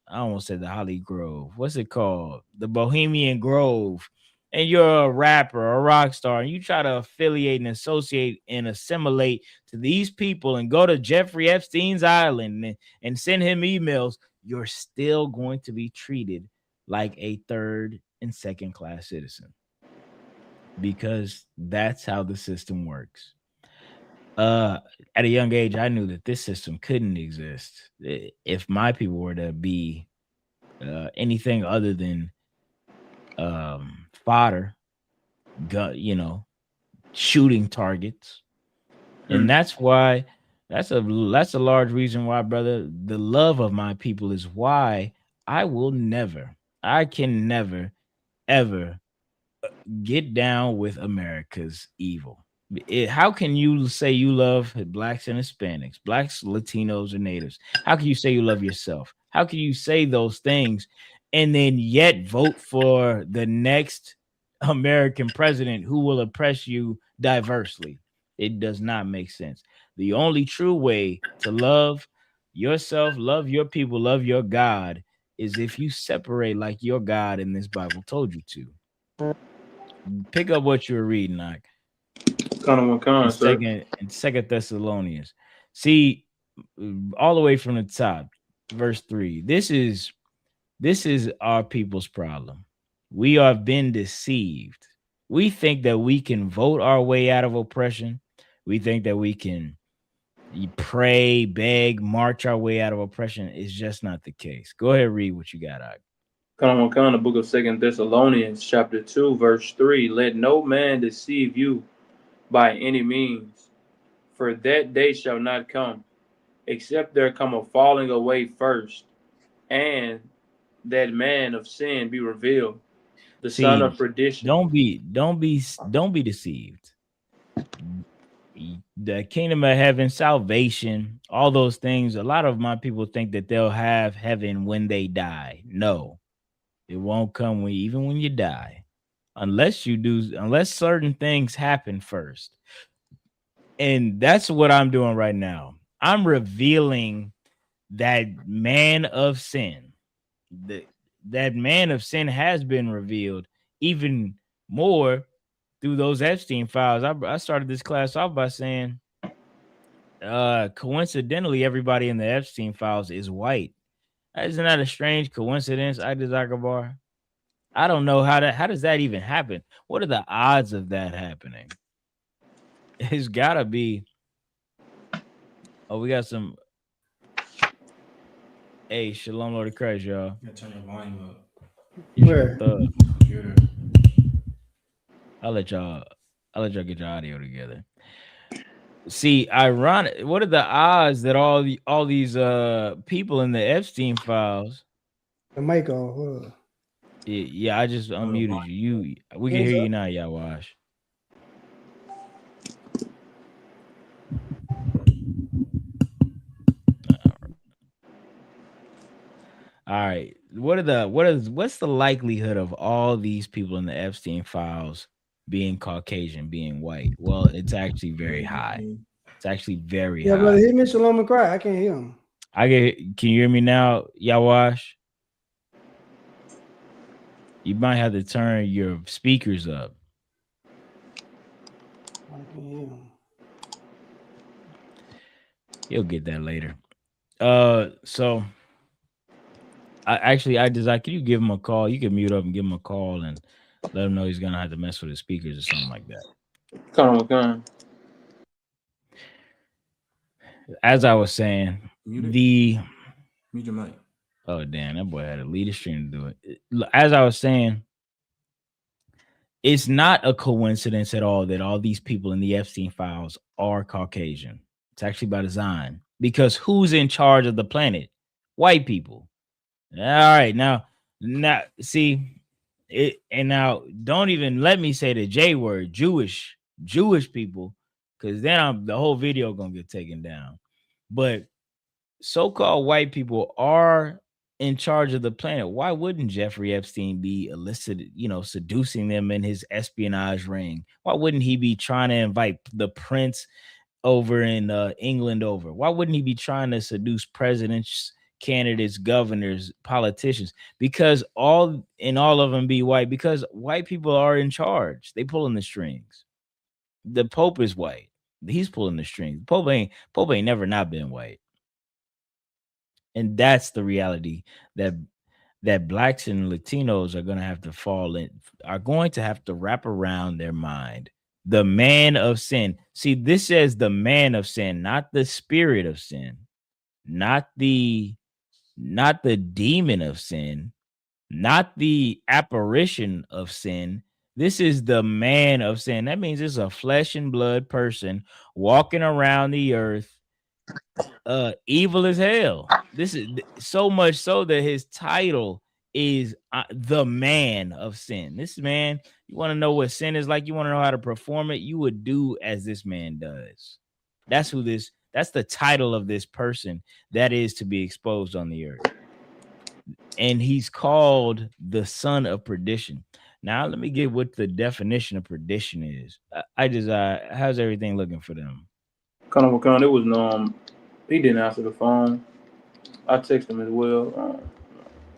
almost said the Holly Grove. What's it called? The Bohemian Grove. And you're a rapper, a rock star, and you try to affiliate and associate and assimilate to these people and go to Jeffrey Epstein's island and send him emails, you're still going to be treated like a third and second class citizen, because that's how the system works. At a young age, I knew that this system couldn't exist if my people were to be anything other than fodder, shooting targets. And that's why that's a large reason why, brother, the love of my people is why I can never ever get down with America's evil. How can you say you love Blacks and Hispanics, Blacks, Latinos, and Natives? How can you say you love yourself? How can you say those things and then yet vote for the next American president who will oppress you diversely? It does not make sense. The only true way to love yourself, love your people, love your God is if you separate like your God in this Bible told you to. Pick up what you were reading, like in Second Thessalonians. See, all the way from the top, verse 3. This is our people's problem. We have been deceived. We think that we can vote our way out of oppression. We think that we can pray, beg, march our way out of oppression. It's just not the case. Go ahead, read what you got, Ike. The book of Second Thessalonians, chapter 2, verse 3. Let no man deceive you by any means, for that day shall not come, except there come a falling away first, and that man of sin be revealed, the son See, of perdition. don't be deceived. The kingdom of heaven, salvation, all those things. A lot of my people think that they'll have heaven when they die. No, it won't come even when you die, unless certain things happen first. And that's what I'm doing right now. I'm revealing that man of sin. The, that man of sin has been revealed even more through those Epstein files. I started this class off by saying, coincidentally, everybody in the Epstein files is white. Isn't that a strange coincidence, Akbar? I don't know how does that even happen? What are the odds of that happening? It's gotta be. Oh, we got some. Hey, Shalom Lord of Christ, y'all. You gotta turn your volume up. It's Where? your thug. Computer. I'll let y'all get your audio together. See, ironic. What are the odds that all these people in the Epstein files? The mic on. Hold on. Yeah, I just unmuted you. We can Hands hear you up. now, Yawash. All right. What's the likelihood of all these people in the Epstein files being Caucasian, being white? Well, it's actually very high. It's actually very Yeah, brother, high. hit me Shalom and cry. I can't hear him. Can you hear me now, Yawash? You might have to turn your speakers up. I can't hear him. You'll get that later. So can you give him a call? You can mute up and give him a call and let him know he's gonna have to mess with his speakers or something like that. As I was saying, Mute your mic. oh damn, that boy had to lead a stream to do it. As I was saying, it's not a coincidence at all that all these people in the Epstein files are Caucasian. It's actually by design because who's in charge of the planet? White people. All right, now see it, and now don't even let me say the J word, Jewish people, because then the whole video gonna get taken down. But so-called white people are in charge of the planet. Why wouldn't Jeffrey Epstein be seducing them in his espionage ring? Why wouldn't he be trying to invite the prince over in England over? Why wouldn't he be trying to seduce presidents, candidates, governors, politicians? Because all of them be white, because white people are in charge. They pulling the strings. The Pope is white. He's pulling the strings. Pope ain't never not been white. And that's the reality that blacks and Latinos are going to have to wrap around their mind. The man of sin. See, this says the man of sin, not the spirit of sin, not the demon of sin, not the apparition of sin. This is the man of sin. That means it's a flesh and blood person walking around the earth, evil as hell. This is so much so that his title is the man of sin. This man, you want to know what sin is like, you want to know how to perform it, you would do as this man does. That's the title of this person that is to be exposed on the earth. And he's called the son of perdition. Now let me get what the definition of perdition is. How's everything looking for them? It was he didn't answer the phone. I texted him as well.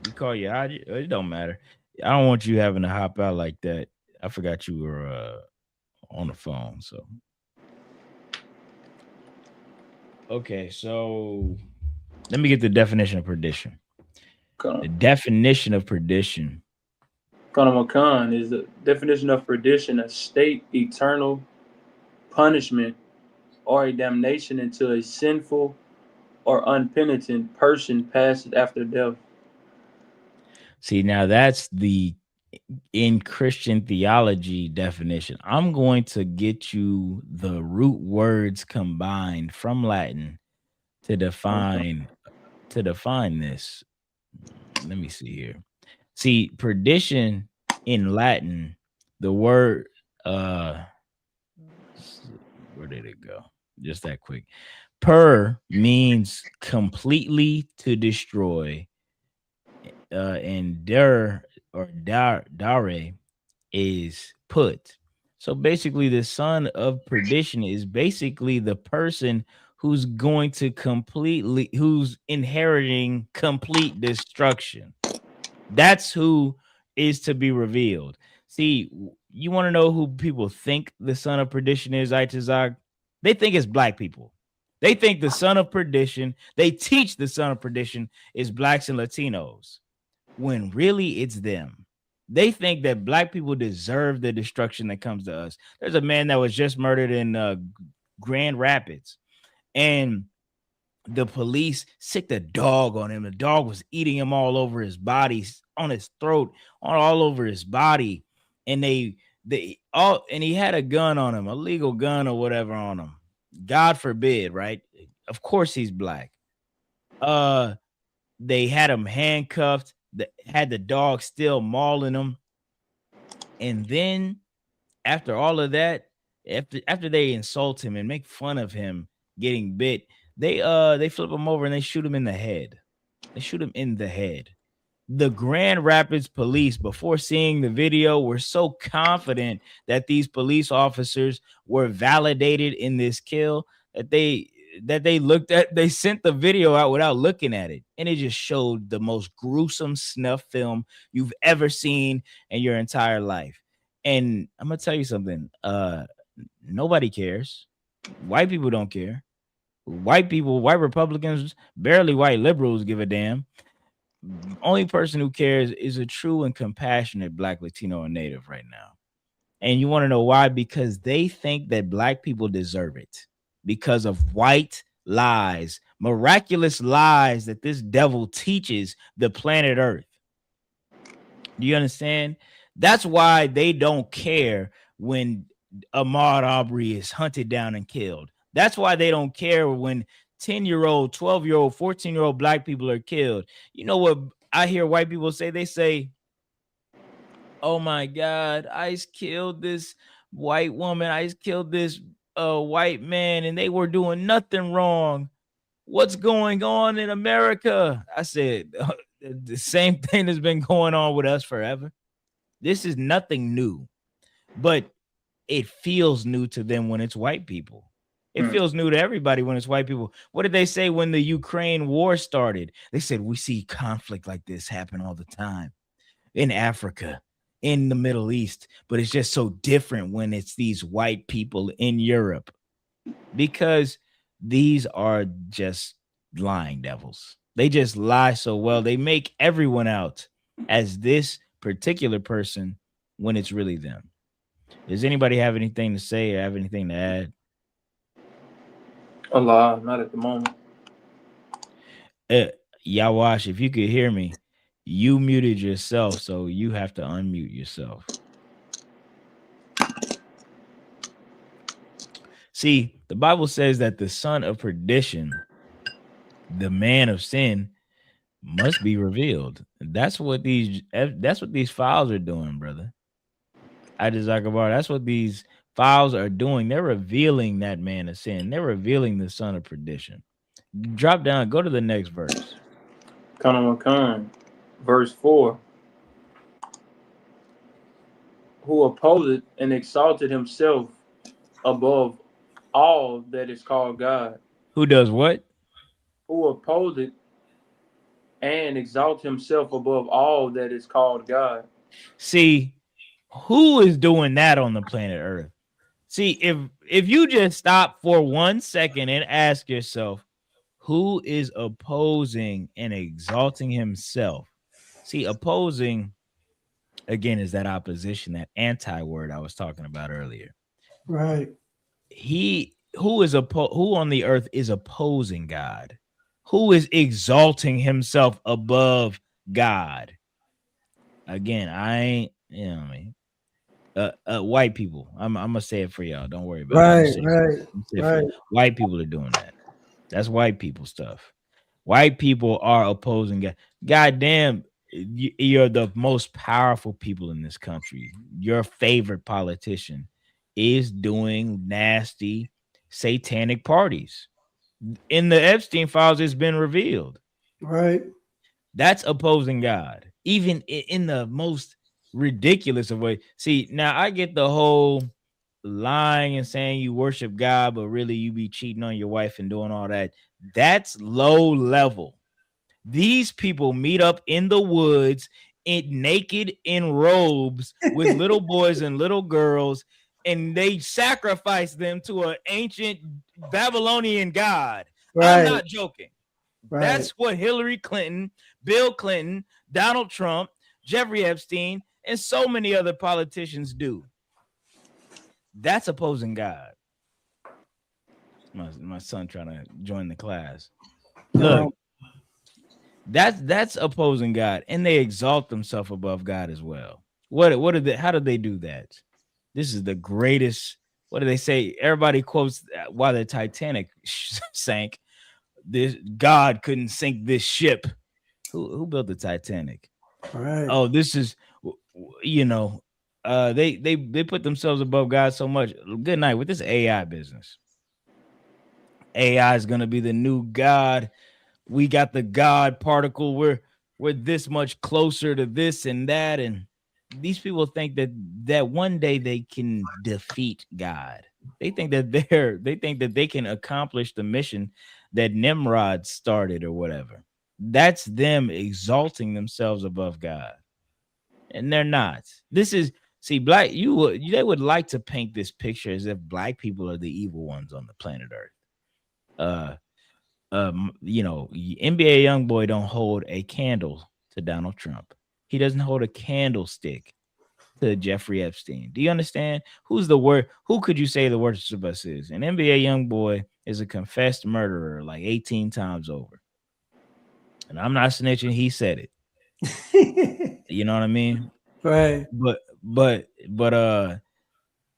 You call your audio, it don't matter. I don't want you having to hop out like that. I forgot you were on the phone. So okay, so let me get the definition of perdition. The definition of perdition. Is the definition of perdition a state, eternal punishment, or a damnation into a sinful or unpenitent person passed after death. See, now that's the in Christian theology definition. I'm going to get you the root words combined from Latin to define this. Let me see here. See, perdition in Latin, the word where did it go? Just that quick. Per means completely to destroy, and dare is put. So basically, the son of perdition is basically the person who's going to who's inheriting complete destruction. That's who is to be revealed. See, you want to know who people think the son of perdition is, Itazak? They think it's black people. They think the son of perdition, they teach the son of perdition is blacks and Latinos, when really it's them. They think that black people deserve the destruction that comes to us. There's a man that was just murdered in Grand Rapids, and the police sicked a dog on him. The dog was eating him all over his body, on his throat, all over his body. And and he had a gun on him, a legal gun or whatever on him. God forbid, right? Of course he's black. They had him handcuffed, had the dog still mauling him. And then after all of that, after they insult him and make fun of him getting bit, they flip him over and they shoot him in the head. They shoot him in the head. The Grand Rapids police, before seeing the video, were so confident that these police officers were validated in this kill that they sent the video out without looking at it, and it just showed the most gruesome snuff film you've ever seen in your entire life. And I'm gonna tell you something. Nobody cares. White people don't care. White Republicans, barely white liberals give a damn. Only person who cares is a true and compassionate black, Latino, and Native right now. And you want to know why? Because they think that black people deserve it because of white lies, miraculous lies that this devil teaches the planet Earth. Do you understand? That's why they don't care when Ahmaud Arbery is hunted down and killed. That's why they don't care when 10-year-old, 12-year-old, 14-year-old black people are killed. You know what I hear white people say? They say, oh my God, ICE killed this white woman. ICE killed this white man, and they were doing nothing wrong. What's going on in America? I said, the same thing has been going on with us forever. This is nothing new, but it feels new to them when it's white people. It feels new to everybody when it's white people. What did they say when the Ukraine war started? They said, we see conflict like this happen all the time in Africa, in the Middle East, but it's just so different when it's these white people in Europe, because these are just lying devils. They just lie so well. They make everyone out as this particular person when it's really them. Does anybody have anything to say or have anything to add? Allah, not at the moment. Yawash, if you could hear me, you muted yourself, so you have to unmute yourself. See, the Bible says that the son of perdition, the man of sin, must be revealed. That's what these files are doing, brother. That's what these files are doing. They're revealing that man of sin. They're revealing the son of perdition. Drop down, go to the next verse. Khan, verse 4. Who opposed and exalted himself above all that is called God. Who does what? Who opposed it and exalt himself above all that is called God. See, who is doing that on the planet Earth? See, if you just stop for 1 second and ask yourself, who is opposing and exalting himself? See, opposing, again, is that opposition, that anti-word I was talking about earlier. Right. Who on the earth is opposing God? Who is exalting himself above God? Again, I ain't, you know what I mean? White people. I'm gonna say it for y'all. Don't worry about it. I'm gonna Right, say it for, right, I'm gonna say it for right, white people are doing that. That's white people stuff. White people are opposing God. Goddamn, you're the most powerful people in this country. Your favorite politician is doing nasty satanic parties. In the Epstein files, it's been revealed. right. That's opposing God, even in the most ridiculous of ways. See, now I get the whole lying and saying you worship God, but really you be cheating on your wife and doing all that. That's low level. These people meet up in the woods naked in robes with little boys and little girls, and they sacrifice them to an ancient Babylonian god. I'm Right, not joking. right, That's what Hillary Clinton, Bill Clinton, Donald Trump, Jeffrey Epstein, and so many other politicians do. That's opposing God. My son trying to join the class. Look, um, that's opposing God, and they exalt themselves above God as well. What did they? How did they do that? This is the greatest. What do they say? Everybody quotes why the Titanic sank. This God couldn't sink this ship. Who built the Titanic? right. Oh, this is you know, they put themselves above God so much. Good night with this AI business. AI is gonna be the new God. We got the God particle. We're this much closer to this and that, and these people think that one day they can defeat God. They think that they can accomplish the mission that Nimrod started or whatever. That's them exalting themselves above God, and they're not. This is see black. They would like to paint this picture as if black people are the evil ones on the planet Earth. Uh, NBA young boy don't hold a candle to Donald Trump. He doesn't hold a candlestick to Jeffrey Epstein. Do you understand? Who's the word? Who could you say the worst of us is? An NBA young boy is a confessed murderer like 18 times over. And I'm not snitching. He said it. You know what I mean? Right. But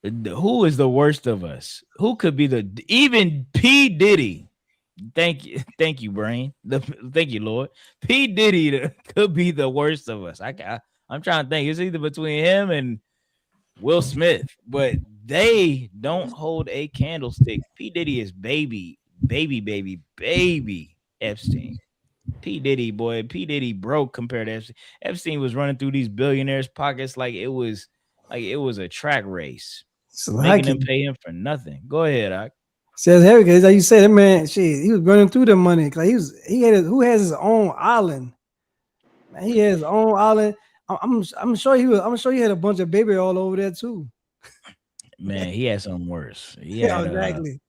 who is the worst of us? Who could be the even P Diddy? Thank you, brain. Thank you, Lord. P Diddy could be the worst of us. I'm trying to think. It's either between him and Will Smith, but they don't hold a candlestick. P Diddy is baby Epstein. P Diddy, boy, P Diddy broke compared to Epstein. Epstein was running through these billionaires' pockets like it was a track race, So making like them it pay him for nothing. Go ahead, says heavy because like you said, that man, shit, he was running through the money. Like who has his own island. Man, he has his own island. I'm sure he had a bunch of baby all over there too. man. He had something worse. Yeah, exactly.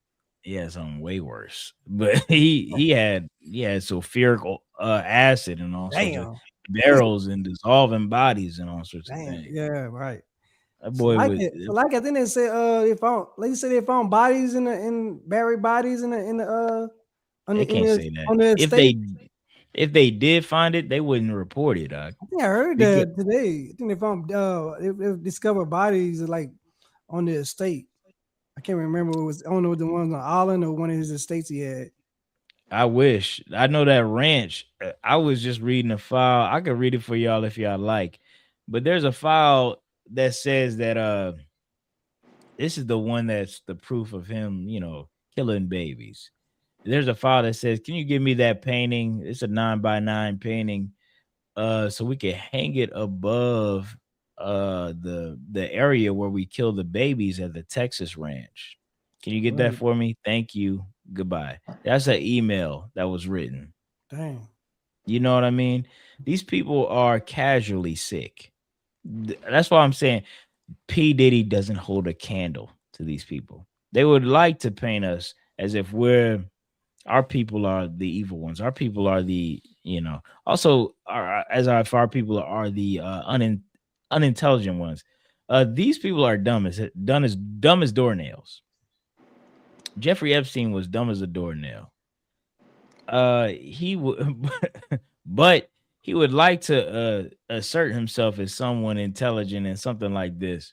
He had something way worse. But he had sulfuric acid and all sorts of Damn. barrels and dissolving bodies and all sorts of Damn. things. Yeah, right. That So boy like was it. So like I think they said they found like you said they found bodies in buried bodies in the they can't say that. on the estate. If they did find it, they wouldn't report it, I think I heard because that today. I think they found they discovered bodies like on the estate. I can't remember. It was I don't know the ones on island or one of his estates he had. I wish. I know that ranch. I was just reading a file. I could read it for y'all if y'all like. But there's a file that says that this is the one that's the proof of him, killing babies. There's a file that says, "Can you give me that painting? It's a 9x9 painting, so we can hang it above the area where we kill the babies at the Texas ranch. Can you get that Right. for me? Thank you. Goodbye." That's an email that was written. Dang. You know what I mean? These people are casually sick. That's why I'm saying P. Diddy doesn't hold a candle to these people. They would like to paint us as if our people are the evil ones. Our people are also if our people are the unintelligent ones. These people are dumb as doornails. Jeffrey Epstein was dumb as a doornail. He would, but he would like to assert himself as someone intelligent and something like this.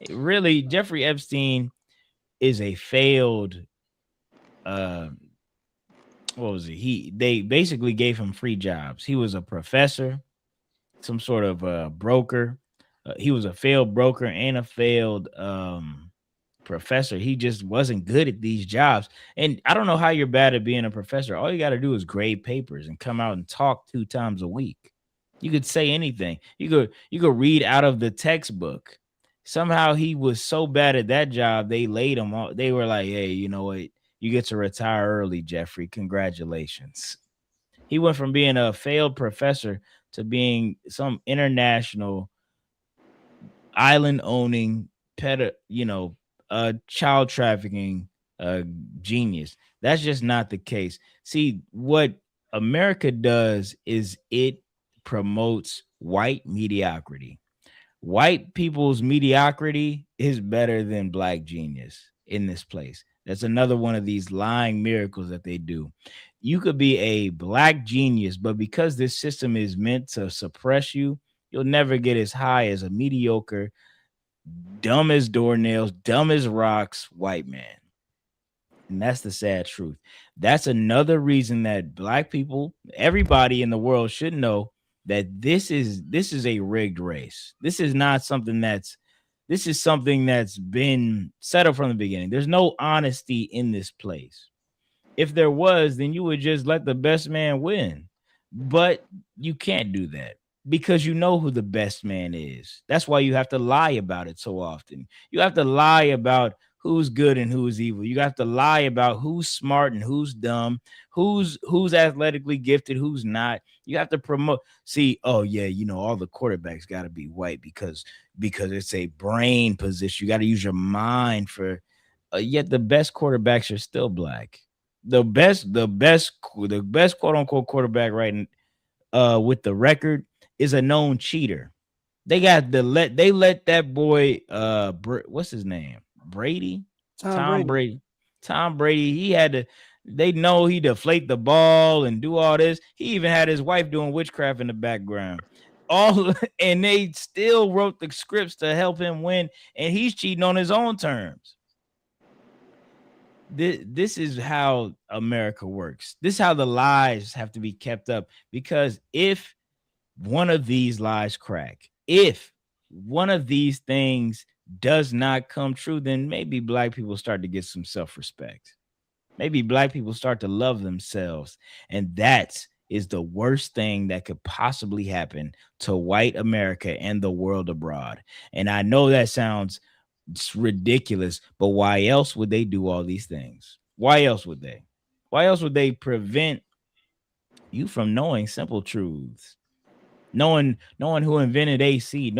Really, Jeffrey Epstein is a failed uh what was it? They basically gave him free jobs. He was a professor, some sort of broker. He was a failed broker and a failed professor. He just wasn't good at these jobs. And I don't know how you're bad at being a professor. All you got to do is grade papers and come out and talk 2 times a week. You could say anything. You could read out of the textbook. Somehow he was so bad at that job, they laid him off. They were like, "Hey, you know what? You get to retire early, Jeffrey. Congratulations." He went from being a failed professor to being some international island owning child trafficking uh genius. That's just not the case. See, what America does is it promotes white mediocrity. White people's mediocrity is better than black genius in this place. That's another one of these lying miracles that they do. You could be a black genius, but because this system is meant to suppress you, you'll never get as high as a mediocre, dumb as doornails, dumb as rocks white man. And that's the sad truth. That's another reason that black people, everybody in the world should know that this is a rigged race. This is something that's been set up from the beginning. There's no honesty in this place. If there was, then you would just let the best man win. But you can't do that because you know who the best man is. That's why you have to lie about it so often. You have to lie about who's good and who's evil. You have to lie about who's smart and who's dumb, who's athletically gifted, who's not. You have to promote. See, oh yeah, all the quarterbacks got to be white because it's a brain position. You got to use your mind for. Yet the best quarterbacks are still black. The best quote unquote quarterback right with the record is a known cheater. They let that boy what's his name? Brady? Tom Brady. Brady. Tom Brady, he had to they know he deflate the ball and do all this. He even had his wife doing witchcraft in the background. All and they still wrote the scripts to help him win, and he's cheating on his own terms. This is how America works. This is how the lies have to be kept up, because if one of these lies crack, if one of these things does not come true, then maybe black people start to get some self-respect. Maybe black people start to love themselves. And that is the worst thing that could possibly happen to white America and the world abroad. And I know that sounds ridiculous, but why else would they do all these things? Why else would they? Why else would they prevent you from knowing simple truths? Knowing who invented AC,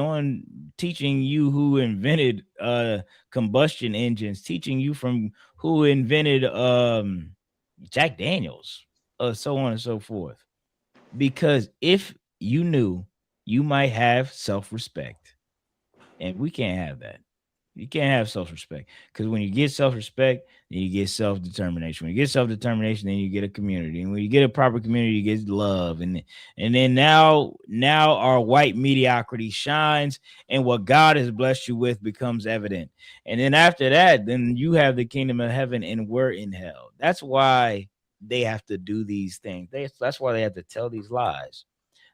teaching you who invented combustion engines, teaching you from who invented Jack Daniels, so on and so forth. Because if you knew, you might have self-respect. And we can't have that. You can't have self-respect, because when you get self-respect, then you get self-determination. When you get self-determination, then you get a community. And when you get a proper community, you get love. And then now our white mediocrity shines, and what God has blessed you with becomes evident. And then after that, then you have the kingdom of heaven and we're in hell. That's why they have to do these things. That's why they have to tell these lies.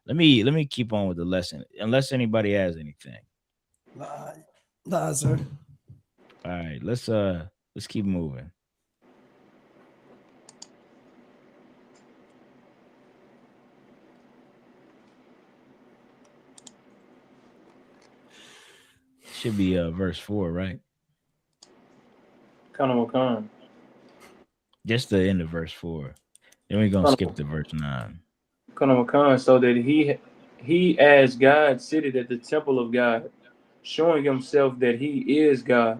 Let me keep on with the lesson, unless anybody has anything. Nah, sir. All right, let's keep moving. Should be verse 4, right? Kana. Just the end of verse 4. Then we're gonna skip to verse 9. Kana, so that he as God sitteth at the temple of God, showing himself that he is God.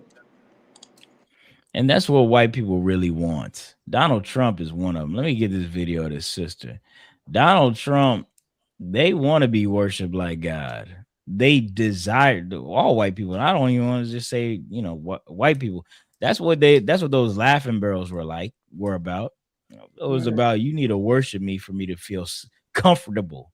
And that's what white people really want. Donald Trump is one of them. Let me get this video of his sister. Donald Trump, they want to be worshiped like God. They desire, all white people. And I don't even want to just say, white people. That's what those laughing barrels were about. It was about, you need to worship me for me to feel comfortable.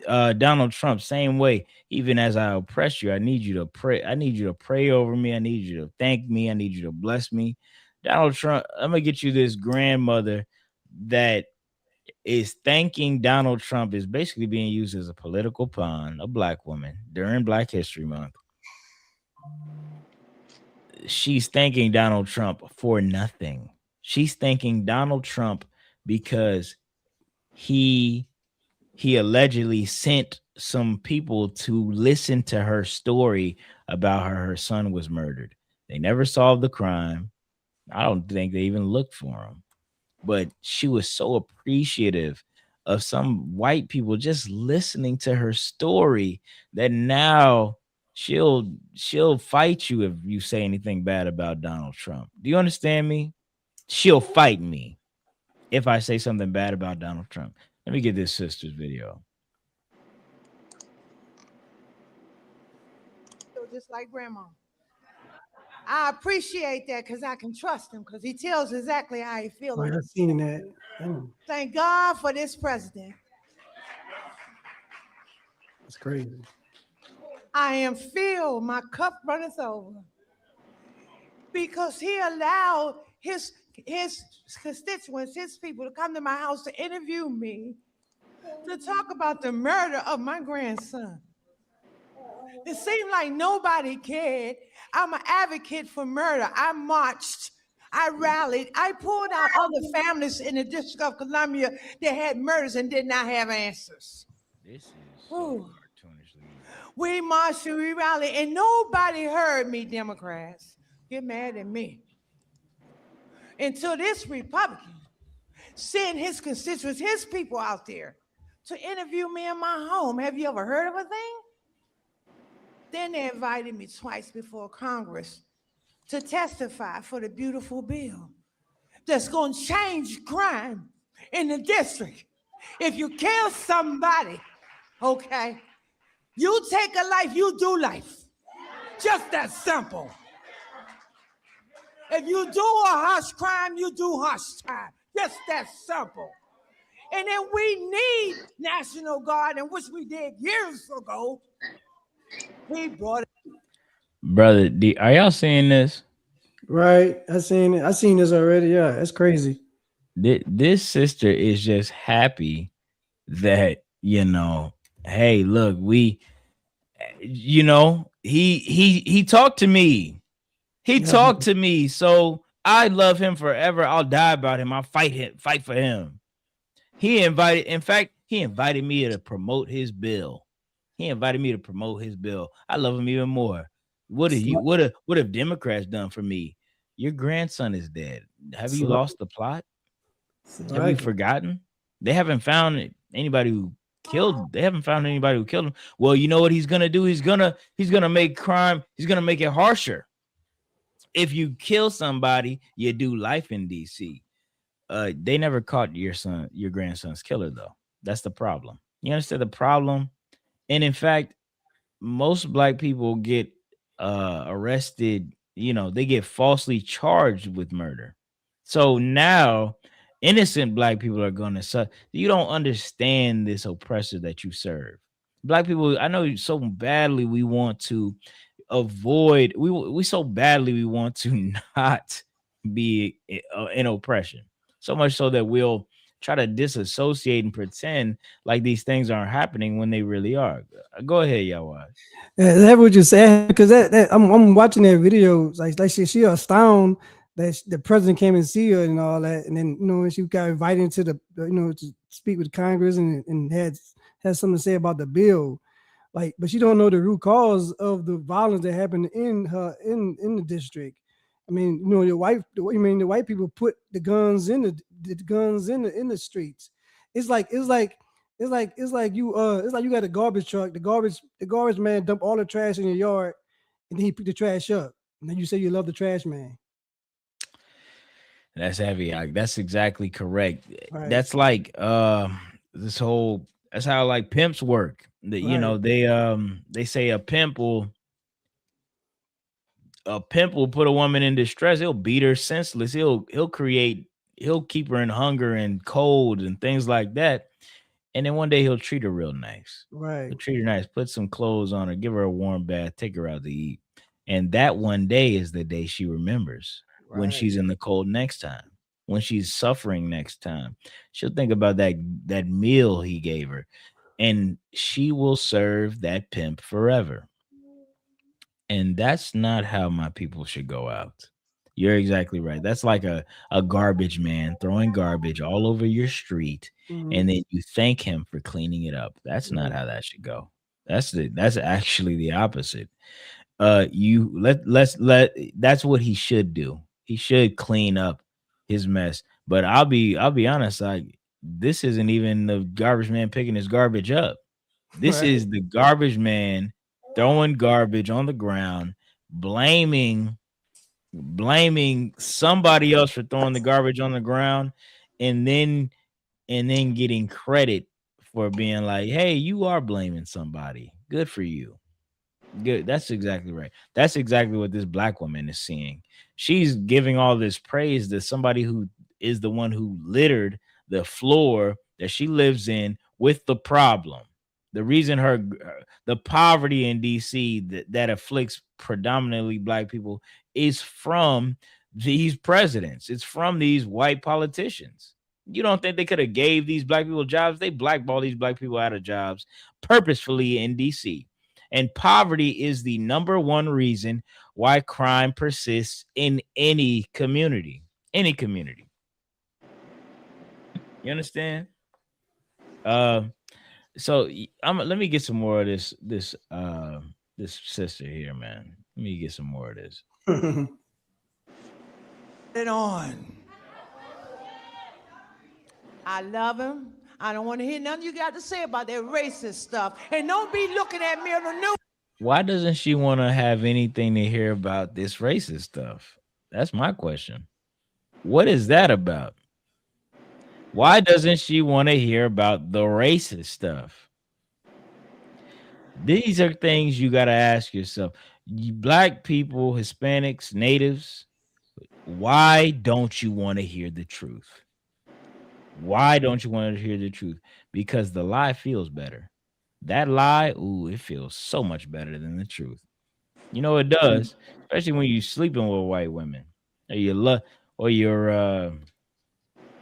Donald Trump, same way. Even as I oppress you, I need you to pray. I need you to pray over me. I need you to thank me. I need you to bless me. Donald Trump, I'm gonna get you this grandmother that is thanking Donald Trump is basically being used as a political pawn, a black woman during Black History Month. She's thanking Donald Trump for nothing. She's thanking Donald Trump because he allegedly sent some people to listen to her story about her son was murdered. They never solved the crime. I don't think they even looked for him. But she was so appreciative of some white people just listening to her story that now she'll fight you if you say anything bad about Donald Trump. Do you understand me? She'll fight me if I say something bad about Donald Trump. Let me get this sister's video. Just like grandma. I appreciate that because I can trust him because he tells exactly how he feels. Right, I've seen that. Damn, Thank God for this president. that's crazy. I am filled, my cup runneth over. Because he allowed his constituents, his people to come to my house to interview me to talk about the murder of my grandson. It seemed like nobody cared. I'm an advocate for murder. I marched, I rallied, I pulled out other families in the District of Columbia that had murders and did not have answers. This is so cartoonishly. We marched and we rallied, and nobody heard me, Democrats. Get mad at me. Until this Republican sent his constituents, his people out there to interview me in my home. Have you ever heard of a thing? Then they invited me twice before Congress to testify for the beautiful bill that's going to change crime in the district. If you kill somebody, okay, you take a life, you do life. Just that simple. If you do a harsh crime, you do harsh time. Just that simple. And then we need National Guard, and which we did years ago. He brought it. Brother, are y'all seeing this? Right, I seen it. I seen this already. Yeah, that's crazy. This sister is just happy that, hey, look, he talked to me. He talked to me, so I love him forever. I'll die about him. I'll fight for him. He invited me to promote his bill. I love him even more. What have Democrats done for me? Your grandson is dead. Have you lost the plot? Have you forgotten? They haven't found anybody who killed. They haven't found anybody who killed him. Well, you know what he's gonna do? He's gonna make crime. He's gonna make it harsher. If you kill somebody, you do life in DC. They never caught your grandson's killer, though. That's the problem. You understand the problem? And in fact, most black people get arrested. They get falsely charged with murder. So now innocent black people are going to suffer. You don't understand this oppressor that you serve. Black people, I know so badly we want to avoid, we so badly we want to not be in oppression. So much so that we'll try to disassociate and pretend like these things aren't happening when they really are. Go ahead, Yawad. That's what you're saying, because that I'm watching that video. Like she astounded that the president came and see her and all that, and then she got invited to to speak with Congress and had something to say about the bill. But she don't know the root cause of the violence that happened in the district. I mean, the white people put the guns in the streets. It's like you got a garbage truck. The garbage man dump all the trash in your yard, and then he pick the trash up. And then you say you love the trash man. That's heavy. That's exactly correct. Right. That's like this whole. That's how like pimps work. They say a pimp will put a woman in distress. He'll beat her senseless. He'll keep her in hunger and cold and things like that. and then one day he'll treat her real nice. Right. He'll treat her nice, put some clothes on her, give her a warm bath, take her out to eat. And that one day is the day she remembers when Right. she's in the cold next time, when she's suffering next time. She'll think about that meal he gave her, and she will serve that pimp forever. And that's not how my people should go out. You're exactly right. That's like a garbage man throwing garbage all over your street, Mhm. and then you thank him for cleaning it up. That's not Right. how that should go. That's actually the opposite. You let that's what he should do. He should clean up his mess. But I'll be honest, like this isn't even the garbage man picking his garbage up. This Right. is the garbage man throwing garbage on the ground, blaming somebody else for throwing the garbage on the ground, and then getting credit for being like, "Hey, you are blaming somebody. Good for you." Good. That's exactly right. That's exactly what this black woman is seeing. She's giving all this praise to somebody who is the one who littered the floor that she lives in with the problem. The reason the poverty in DC that afflicts predominantly black people is from these presidents. It's from these white politicians. You don't think they could have gave these black people jobs? They blackball these black people out of jobs purposefully in DC. And poverty is the number one reason why crime persists in any community. Any community. You understand? Um, let me get some more of this sister here, man. Let me get some more of this. It on. I love him. I don't want to hear nothing you got to say about that racist stuff. And don't be looking at me on the news. Why doesn't she want to have anything to hear about this racist stuff? That's my question. What is that about? Why doesn't she want to hear about the racist stuff? These are things you got to ask yourself. You black people, Hispanics, natives, why don't you want to hear the truth? Why don't you want to hear the truth? Because the lie feels better. That lie, ooh, it feels so much better than the truth. You know it does, especially when you're sleeping with white women. Or you love or you're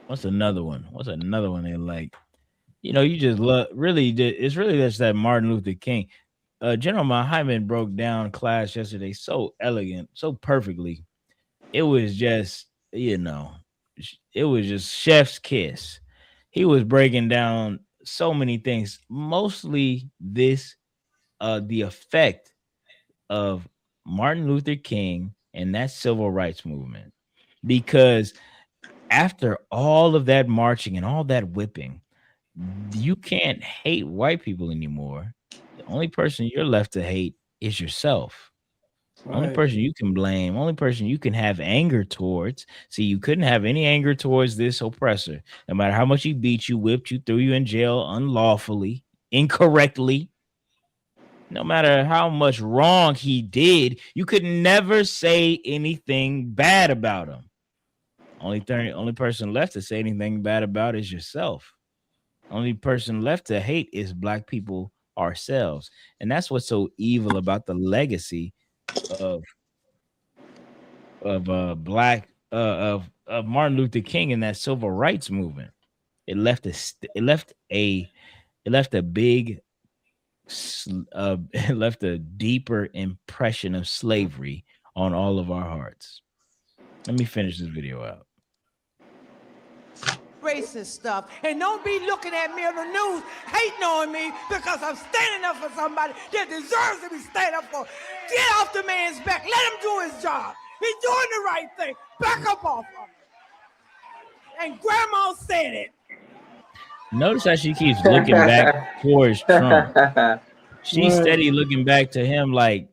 what's another one? What's another one they like? You just love it's really just that Martin Luther King. General Hyman broke down class yesterday so elegant, so perfectly. It was just, it was just chef's kiss. He was breaking down so many things, mostly the effect of Martin Luther King and that civil rights movement. Because after all of that marching and all that whipping, you can't hate white people anymore. The only person you're left to hate is yourself. Only Right. person you can blame, only person you can have anger towards. See, you couldn't have any anger towards this oppressor. No matter how much he beat you, whipped you, threw you in jail unlawfully, incorrectly, no matter how much wrong he did, you could never say anything bad about him. Only person left to say anything bad about is yourself. Only person left to hate is black people ourselves. And that's what's so evil about the legacy of black of Martin Luther King and that civil rights movement. It left it left a big it left a deeper impression of slavery on all of our hearts. Let me finish this video out. Racist stuff. And don't be looking at me on the news hating on me because I'm standing up for somebody that deserves to be standing up for. Get off the man's back. Let him do his job. He's doing the right thing. Back up off him. And grandma said it. Notice how she keeps looking back towards Trump. She's steady looking back to him like,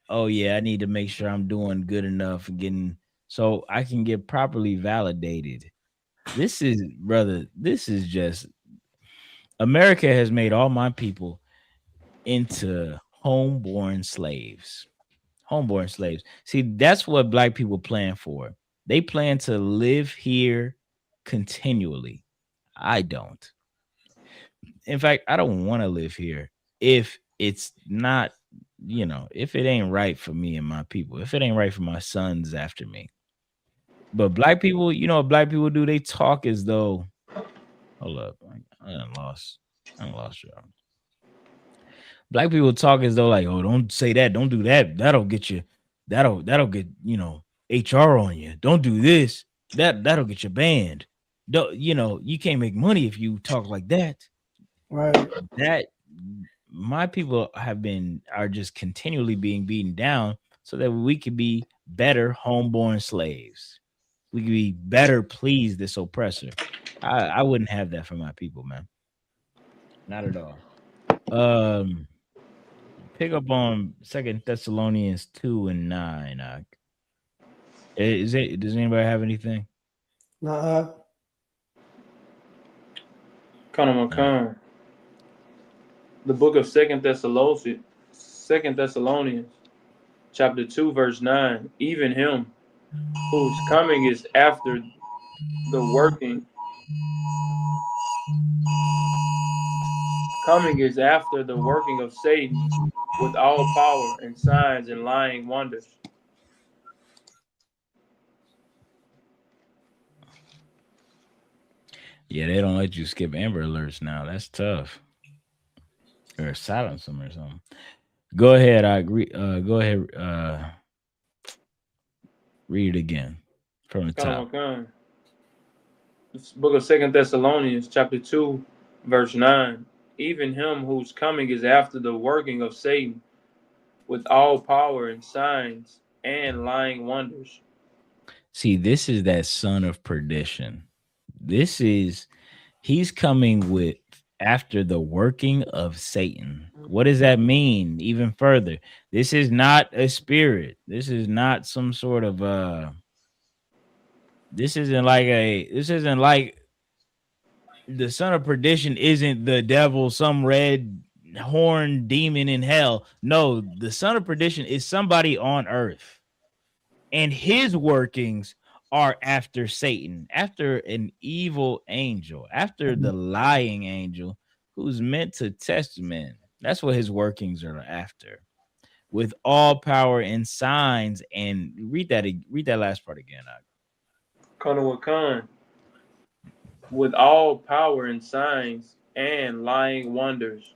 oh yeah, I need to make sure I'm doing good enough getting so I can get properly validated. This is just America has made all my people into homeborn slaves. Homeborn slaves. See, that's what black people plan for. They plan to live here continually. I don't. In fact, I don't want to live here if it's not, if it ain't right for me and my people, if it ain't right for my sons after me. But black people, what black people do? They talk as though, hold up, I done lost, y'all. Black people talk as though like, oh, don't say that, don't do that. That'll get you, that'll get, HR on you. Don't do this. That'll get you banned. Don't, you can't make money if you talk like that. Right. That my people are just continually being beaten down so that we could be better homeborn slaves. We could be better please this oppressor. I wouldn't have that for my people, man. Not at all. Pick up on 2 Thessalonians 2:9. Does anybody have anything? Nah. Come. The book of Second Thessalonians, chapter 2, verse 9. Even him whose coming is after the working of Satan with all power and signs and lying wonders. Yeah, they don't let you skip Amber Alerts now. That's tough. Or silence them or something. Go ahead. I agree. Go ahead. Read it again from the top. This book of 2 Thessalonians, chapter 2, verse 9. Even him whose coming is after the working of Satan with all power and signs and lying wonders. See, this is that son of perdition. He's coming with after the working of Satan. What does that mean? Even further, this is not a spirit. This is not some sort of this isn't like the son of perdition isn't the devil, some red horned demon in hell. No, the son of perdition is somebody on earth, and his workings are after Satan, after an evil angel, after the lying angel who's meant to test men. That's what his workings are after. With all power and signs, and read that last part again. With all power and signs and lying wonders.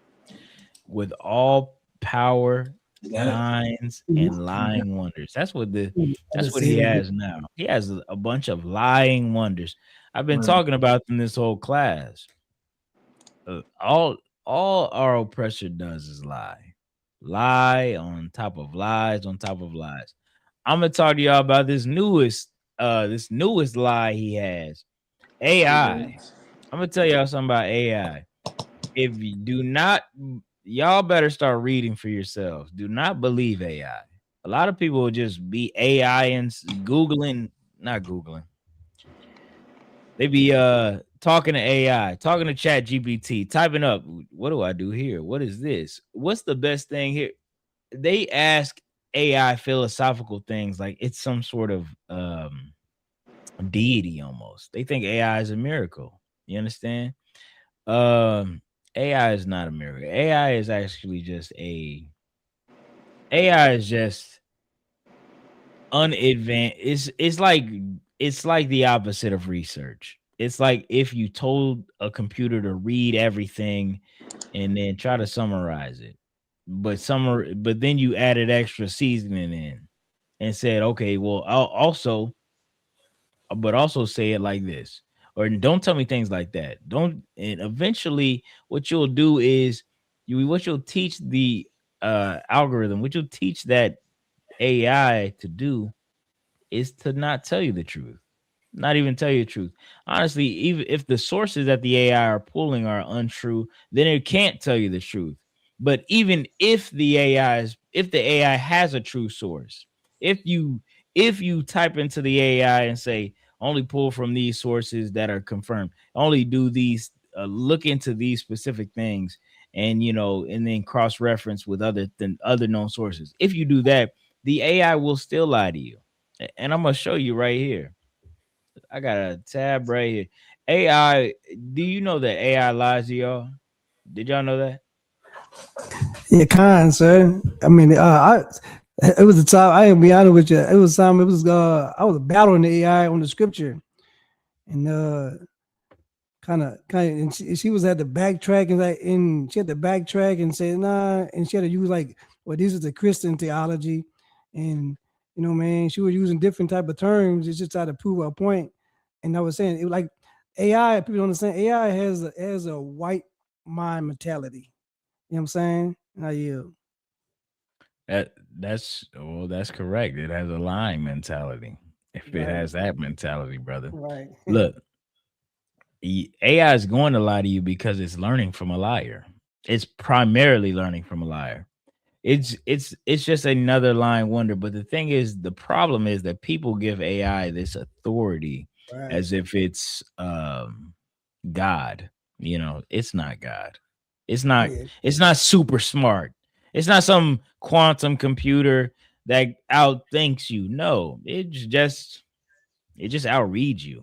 With all power, signs, and lying wonders. That's what he has now. He has a bunch of lying wonders. I've been talking about them this whole class. All our oppressor does is lie on top of lies on top of lies. I'm gonna talk to y'all about this newest lie he has. AI. I'm gonna tell y'all something about AI. If you do not, y'all better start reading for yourselves. Do not believe AI. A lot of people will just be AI and not Googling. They be talking to AI, talking to Chat GPT, typing up, what do I do here? What is this? What's the best thing here? They ask AI philosophical things like it's some sort of deity almost. They think AI is a miracle. You understand? AI is not a miracle. AI is actually just unadvanced. It's like the opposite of research. It's like if you told a computer to read everything and then try to summarize it. But then you added extra seasoning in and said, okay, well, I'll also say it like this. Or don't tell me things like that. And eventually what you'll do is what you'll teach the algorithm, what you'll teach that AI to do is to not tell you the truth. Not even tell you the truth. Honestly, even if the sources that the AI are pulling are untrue, then it can't tell you the truth. But even if the AI has a true source, if you type into the AI and say only pull from these sources that are confirmed, only do these, look into these specific things, and and then cross reference with other known sources. If you do that, the AI will still lie to you. And I'm gonna show you right here. I got a tab right here. AI. Do you know that AI lies to y'all? Did y'all know that? Yeah, kind sir. I mean, it was a time. I ain't be honest with you. It was time. It was I was battling the AI on the scripture, and kind of, and she was at the backtrack and she had to backtrack and say nah, and she had to use like, well, this is the Christian theology, and man, she was using different type of terms just to try to prove her point. And I was saying it was like AI. People don't understand AI has a white mind mentality. You know what I'm saying? Now you. That's correct. It has a lying mentality. If it Right. has that mentality, brother. Right. Look, AI is going to lie to you because it's learning from a liar. It's primarily learning from a liar. It's just another lying wonder. But the thing is, the problem is that people give AI this authority Right. as if it's God. It's not God. It's not Yeah. it's not super smart. It's not some quantum computer that outthinks you. No, it just outreads you.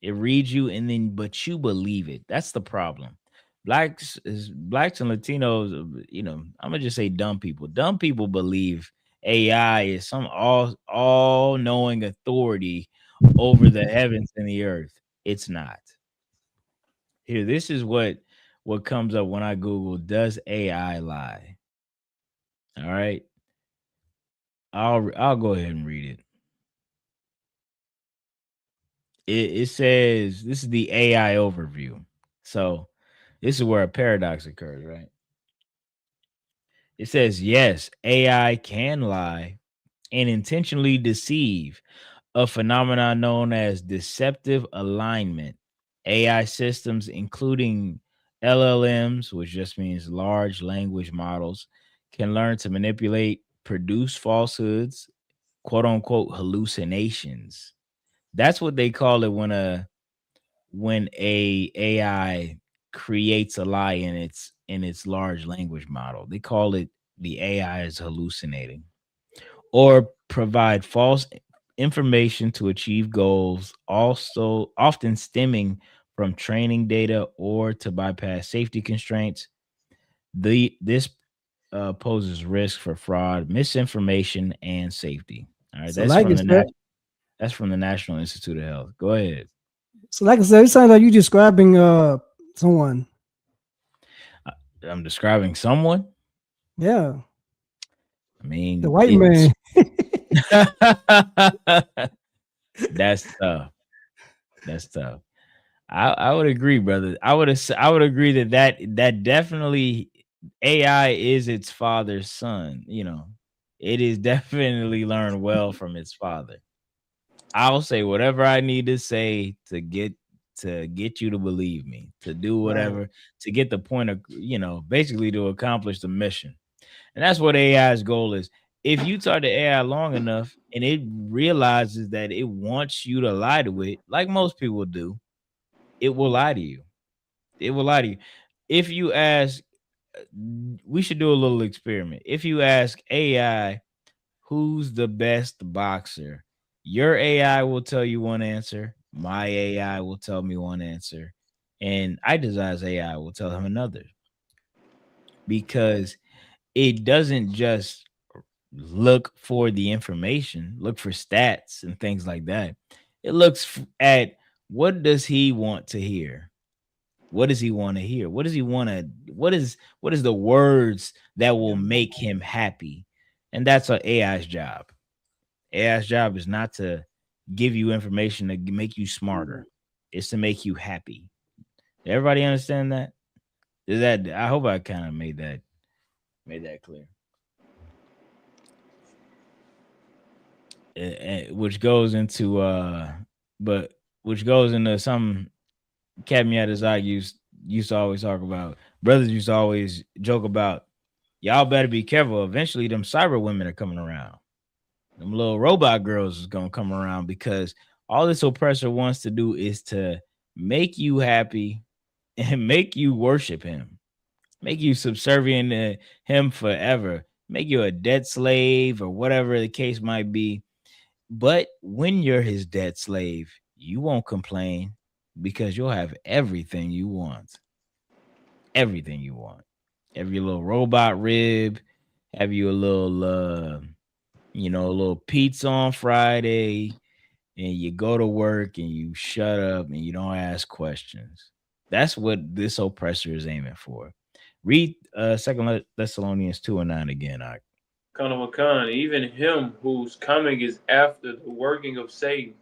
It reads you, and then but you believe it. That's the problem. Blacks and Latinos, I'm gonna just say dumb people. Dumb people believe AI is some all knowing authority over the heavens and the earth. It's not. Here, this is what comes up when I Google does AI lie? All right. I'll go ahead and read it. It says this is the AI overview. So this is where a paradox occurs, right? It says yes, AI can lie and intentionally deceive, a phenomenon known as deceptive alignment. AI systems, including LLMs, which just means large language models, can learn to manipulate, produce falsehoods, quote unquote hallucinations. That's what they call it when a AI creates a lie in its large language model. They call it the AI is hallucinating or provide false information to achieve goals, also often stemming from training data or to bypass safety constraints. This poses risk for fraud, misinformation, and safety. All right, So like I said, that's from the National Institute of Health. Go ahead. it sounds like you describing someone. I'm describing someone. Yeah, I the mean, white it's man. that's tough. That's tough. I would agree, brother. I would agree that definitely AI is its father's son. It is definitely learned well from its father. I'll say whatever I need to say to get you to believe me, to do Right. whatever, to get the point of basically to accomplish the mission. And that's what AI's goal is. If you talk to AI long enough and it realizes that it wants you to lie to it, like most people do, it will lie to you. It will lie to you. If you ask, we should do a little experiment. If you ask AI, who's the best boxer? Your AI will tell you one answer. My AI will tell me one answer. And I Design's AI will tell him another because it doesn't just look for the information, look for stats and things like that. It looks at what does he want to hear? What does he want to hear? What does he want to what is the words that will make him happy? And that's a AI's job. AI's job is not to give you information to make you smarter. It's to make you happy. Everybody understand that? Is that I hope I kind of made that clear. Which goes into but which goes into some Captain Yaddazai used to always talk about. Brothers used to always joke about, y'all better be careful. Eventually, them cyber women are coming around. Them little robot girls is gonna come around because all this oppressor wants to do is to make you happy and make you worship him, make you subservient to him forever, make you a debt slave or whatever the case might be. But when you're his debt slave, you won't complain because you'll have everything you want. everything you want. Have your little robot rib, have you a little a little pizza on Friday, and you go to work and you shut up and you don't ask questions. That's what this oppressor is aiming for. Read Second Thessalonians 2:9 again. Khan, even him whose coming is after the working of Satan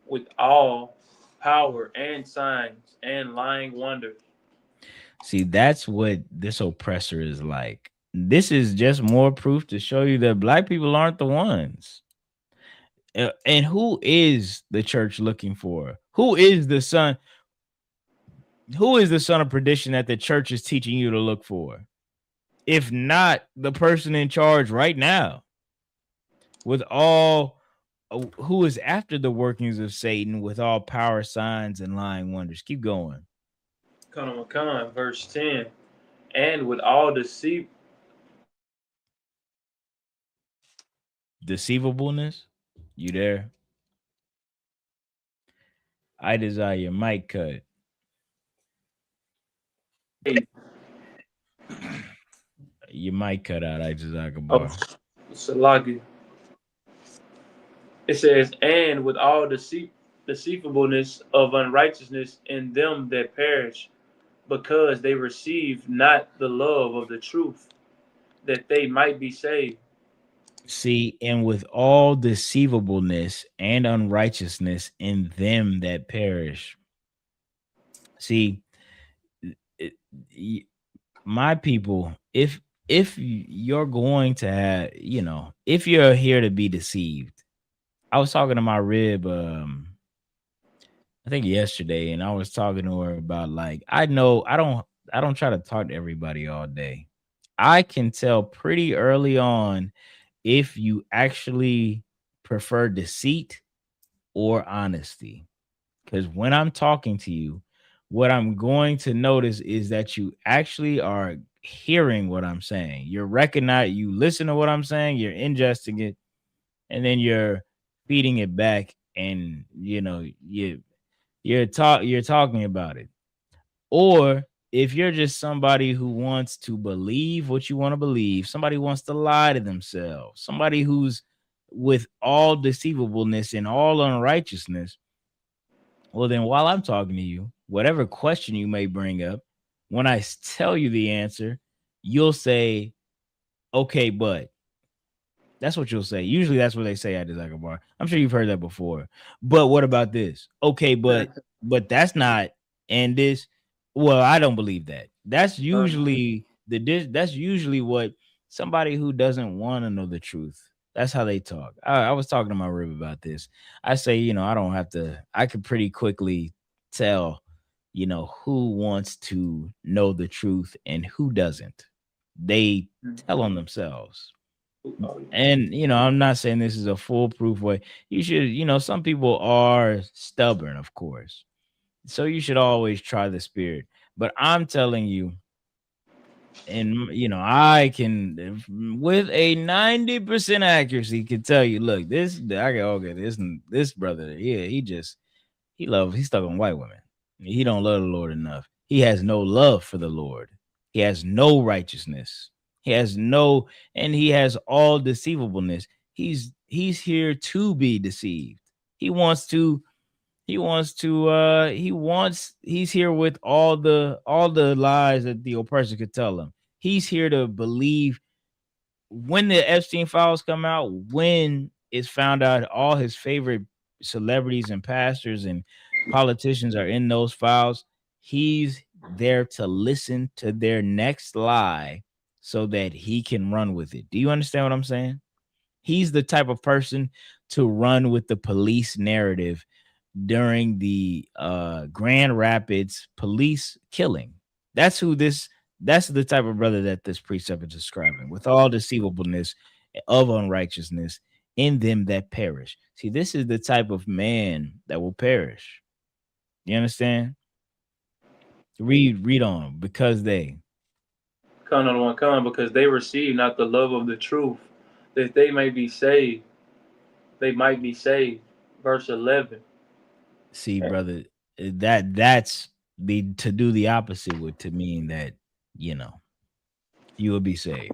with all power and signs and lying wonders. See, that's what this oppressor is like. This is just more proof to show you that black people aren't the ones. And who is the church looking for? Who is the son? Who is the son of perdition that the church is teaching you to look for? If not the person in charge right now, with all who is after the workings of Satan, with all power, signs, and lying wonders. Keep going. Khan, verse 10. And with all Deceivableness. You there? I desire your mic cut. Your mic cut out. I desire Oh, bar. Salagi. It says, and with all deceivableness of unrighteousness in them that perish, because they receive not the love of the truth, that they might be saved. See, and with all deceivableness and unrighteousness in them that perish. See, my people, if you're going to have, if you're here to be deceived, I was talking to my rib, I think yesterday, and I was talking to her about like I know I don't try to talk to everybody all day. I can tell pretty early on if you actually prefer deceit or honesty. Because when I'm talking to you, what I'm going to notice is that you actually are hearing what I'm saying. You listen to what I'm saying, you're ingesting it, and then you're feeding it back, and you're talking about it. Or if you're just somebody who wants to believe what you want to believe, somebody who wants to lie to themselves, somebody who's with all deceivableness and all unrighteousness, well, then while I'm talking to you, whatever question you may bring up, when I tell you the answer, you'll say, okay, but that's what you'll say. Usually that's what they say at the Zaka bar. I'm sure you've heard that before. But what about this? Okay, but that's not, and this, well, I don't believe that. That's usually that's usually what somebody who doesn't want to know the truth. That's how they talk. I was talking to my rib about this. I say, I don't have to, I could pretty quickly tell, who wants to know the truth and who doesn't. They tell on themselves. And I'm not saying this is a foolproof way. You should, some people are stubborn, of course. So you should always try the spirit. But I'm telling you, and I can with a 90% accuracy can tell you, look, this brother, yeah, he's stuck on white women. He don't love the Lord enough. He has no love for the Lord. He has no righteousness. He has no, and he has all deceivableness. He's here to be deceived. He wants to, he's here with all the lies that the oppressor could tell him. He's here to believe when the Epstein files come out, when it's found out all his favorite celebrities and pastors and politicians are in those files, he's there to listen to their next lie so that he can run with it. Do you understand what I'm saying? He's the type of person to run with the police narrative during the Grand Rapids police killing. That's the type of brother that this precept is describing, with all deceivableness of unrighteousness in them that perish. See, this is the type of man that will perish. You understand? Read on. Because they Because they receive not the love of the truth, that they may be saved. They might be saved. Verse 11. see, brother, that's to do the opposite would to mean that, you know, you would be saved.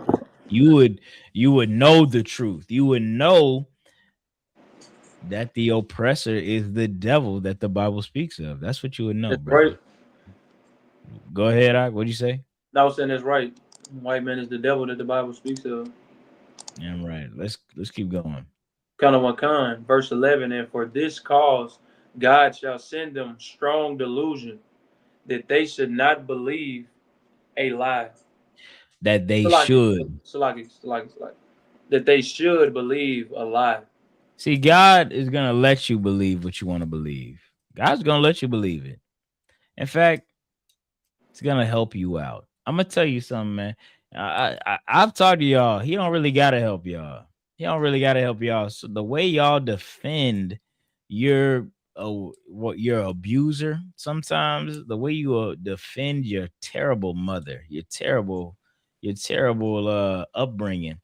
You would know the truth. You would know that the oppressor is the devil that the Bible speaks of. That's what you would know, That's brother. right. Go ahead, Ak. What'd you say? I was saying that's right. White man is the devil that the Bible speaks of. Yeah, right. Let's keep going. Kind of one kind. Verse 11, and for this cause God shall send them strong delusion that they should not believe a lie. That they Salaki, should. Salaki. That they should believe a lie. See, God is gonna let you believe what you want to believe. God's gonna let you believe it. In fact, it's gonna help you out. I'm gonna tell you something, man. I've talked to y'all. He don't really gotta help y'all. He don't really gotta help y'all. So the way y'all defend your what your abuser, sometimes the way you defend your terrible mother, your terrible upbringing,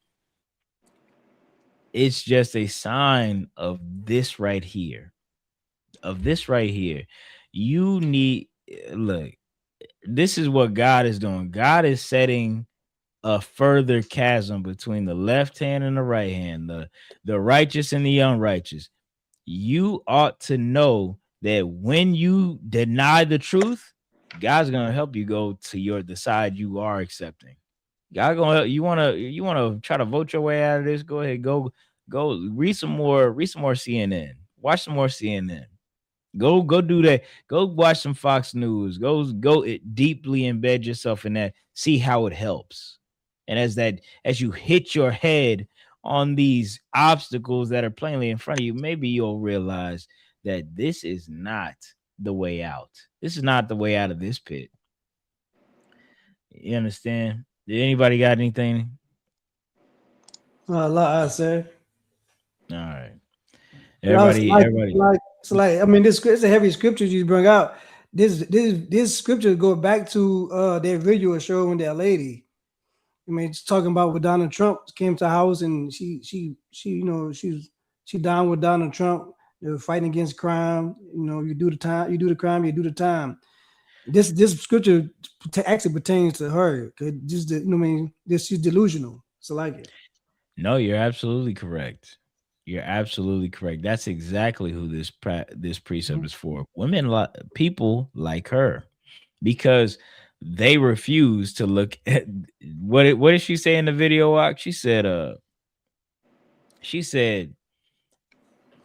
it's just a sign of this right here. Of this right here. You need look. This is what God is doing. God is setting a further chasm between the left hand and the right hand, the righteous and the unrighteous. You ought to know that when you deny the truth, God's gonna help you go to the side you are accepting. God gonna help you wanna try to vote your way out of this. Go ahead, go read some more CNN. Watch some more CNN. Go do that. Go watch some Fox News. Go deeply embed yourself in that. See how it helps. And as you hit your head on these obstacles that are plainly in front of you, maybe you'll realize that this is not the way out. This is not the way out of this pit. You understand? Did anybody got anything? A lot, I say. All right. Yeah, it's Everybody. I mean, this it's a heavy scripture you bring out. This scripture go back to that video showing that lady. I mean, it's talking about when Donald Trump came to the house and she down with Donald Trump. They were fighting against crime. You know, you do the time, you do the crime, you do the time. This scripture actually pertains to her. Just the, I mean, she's delusional. So like it. No, you're absolutely correct. You're absolutely correct. That's exactly who this precept is for. Women, people like her, because they refuse to look at what did she say in the video? Walk? She said,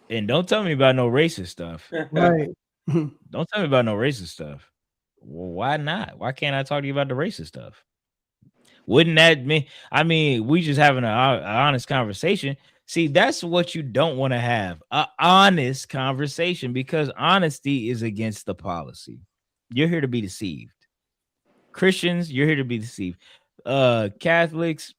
and don't tell me about no racist stuff. Right. Don't tell me about no racist stuff. Well, why not? Why can't I talk to you about the racist stuff? Wouldn't that mean? I mean, we just having an honest conversation. See, that's what you don't want to have, an honest conversation, because honesty is against the policy. You're here to be deceived. Christians, you're here to be deceived. Catholics,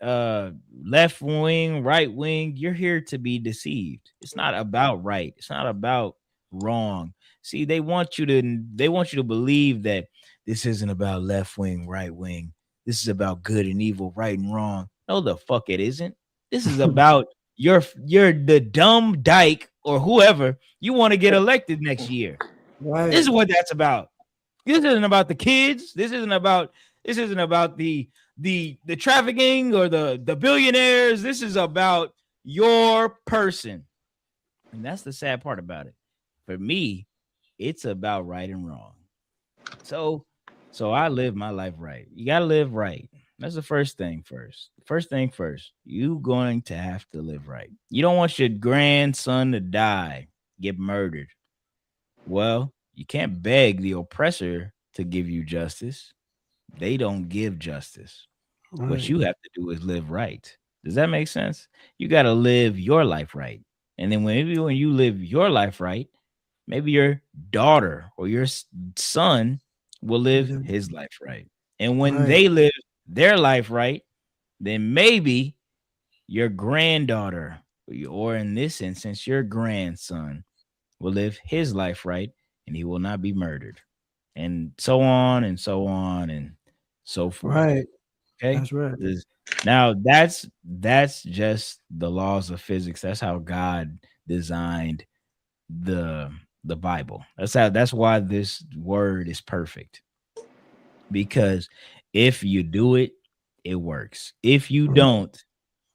left wing, right wing, you're here to be deceived. It's not about right. It's not about wrong. See, they want you to believe that this isn't about left wing, right wing. This is about good and evil, right and wrong. No, the fuck it isn't. This is about you're the dumb dyke or whoever you want to get elected next year. Right. This is what that's about. This isn't about the kids. This isn't about the trafficking or the billionaires. This is about your person. And that's the sad part about it. For me, it's about right and wrong. So I live my life right. You got to live right. That's the first thing first. First thing first, you going to have to live right. You don't want your grandson to die, get murdered. Well, you can't beg the oppressor to give you justice. They don't give justice. Right. What you have to do is live right. Does that make sense? You got to live your life right. And then when you live your life right, maybe your daughter or your son will live his life right. And when they live their life right, then maybe your granddaughter, or in this instance, your grandson, will live his life right, and he will not be murdered. And so on and so on and so forth. Right. Okay. That's right. Now that's just the laws of physics. That's how God designed the the Bible. That's why this word is perfect. Because if you do it, it works. If you don't,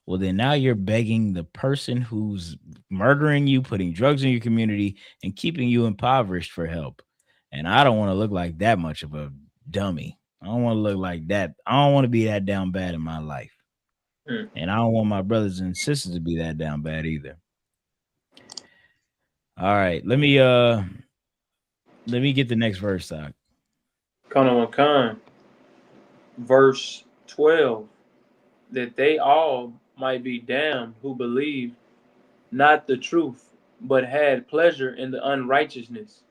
well, then now you're begging the person who's murdering you, putting drugs in your community, and keeping you impoverished for help. And I don't want to look like that much of a dummy. I don't want to look like that. I don't want to be that down bad in my life. And I don't want my brothers and sisters to be that down bad either. All right, let me get the next verse, Doc. Khan, verse 12, that they all might be damned who believed not the truth, but had pleasure in the unrighteousness.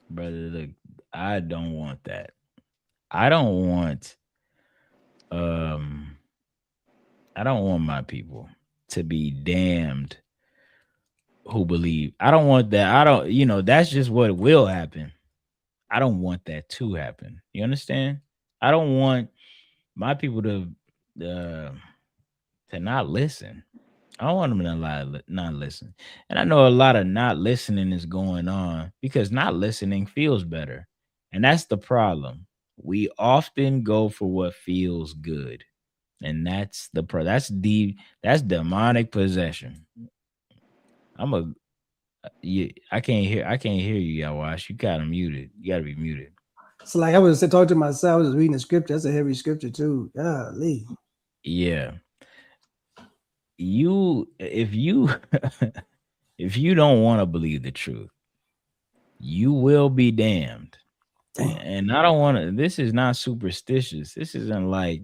Brother, look, I don't want that. I don't want um I don't want my people to be damned who believe. I don't want that. I don't, that's just what will happen. I don't want that to happen. You understand? I don't want my people uh to not listen. I don't want them to not listen. And I know a lot of not listening is going on because not listening feels better. And that's the problem. We often go for what feels good. And that's demonic possession. I can't hear you, Yawash. You got muted. You gotta be muted. So like I was talking to myself, I was reading the scripture. That's a heavy scripture too. Golly. Yeah. If you if you don't want to believe the truth, you will be damned. And I don't want to. This is not superstitious. This isn't like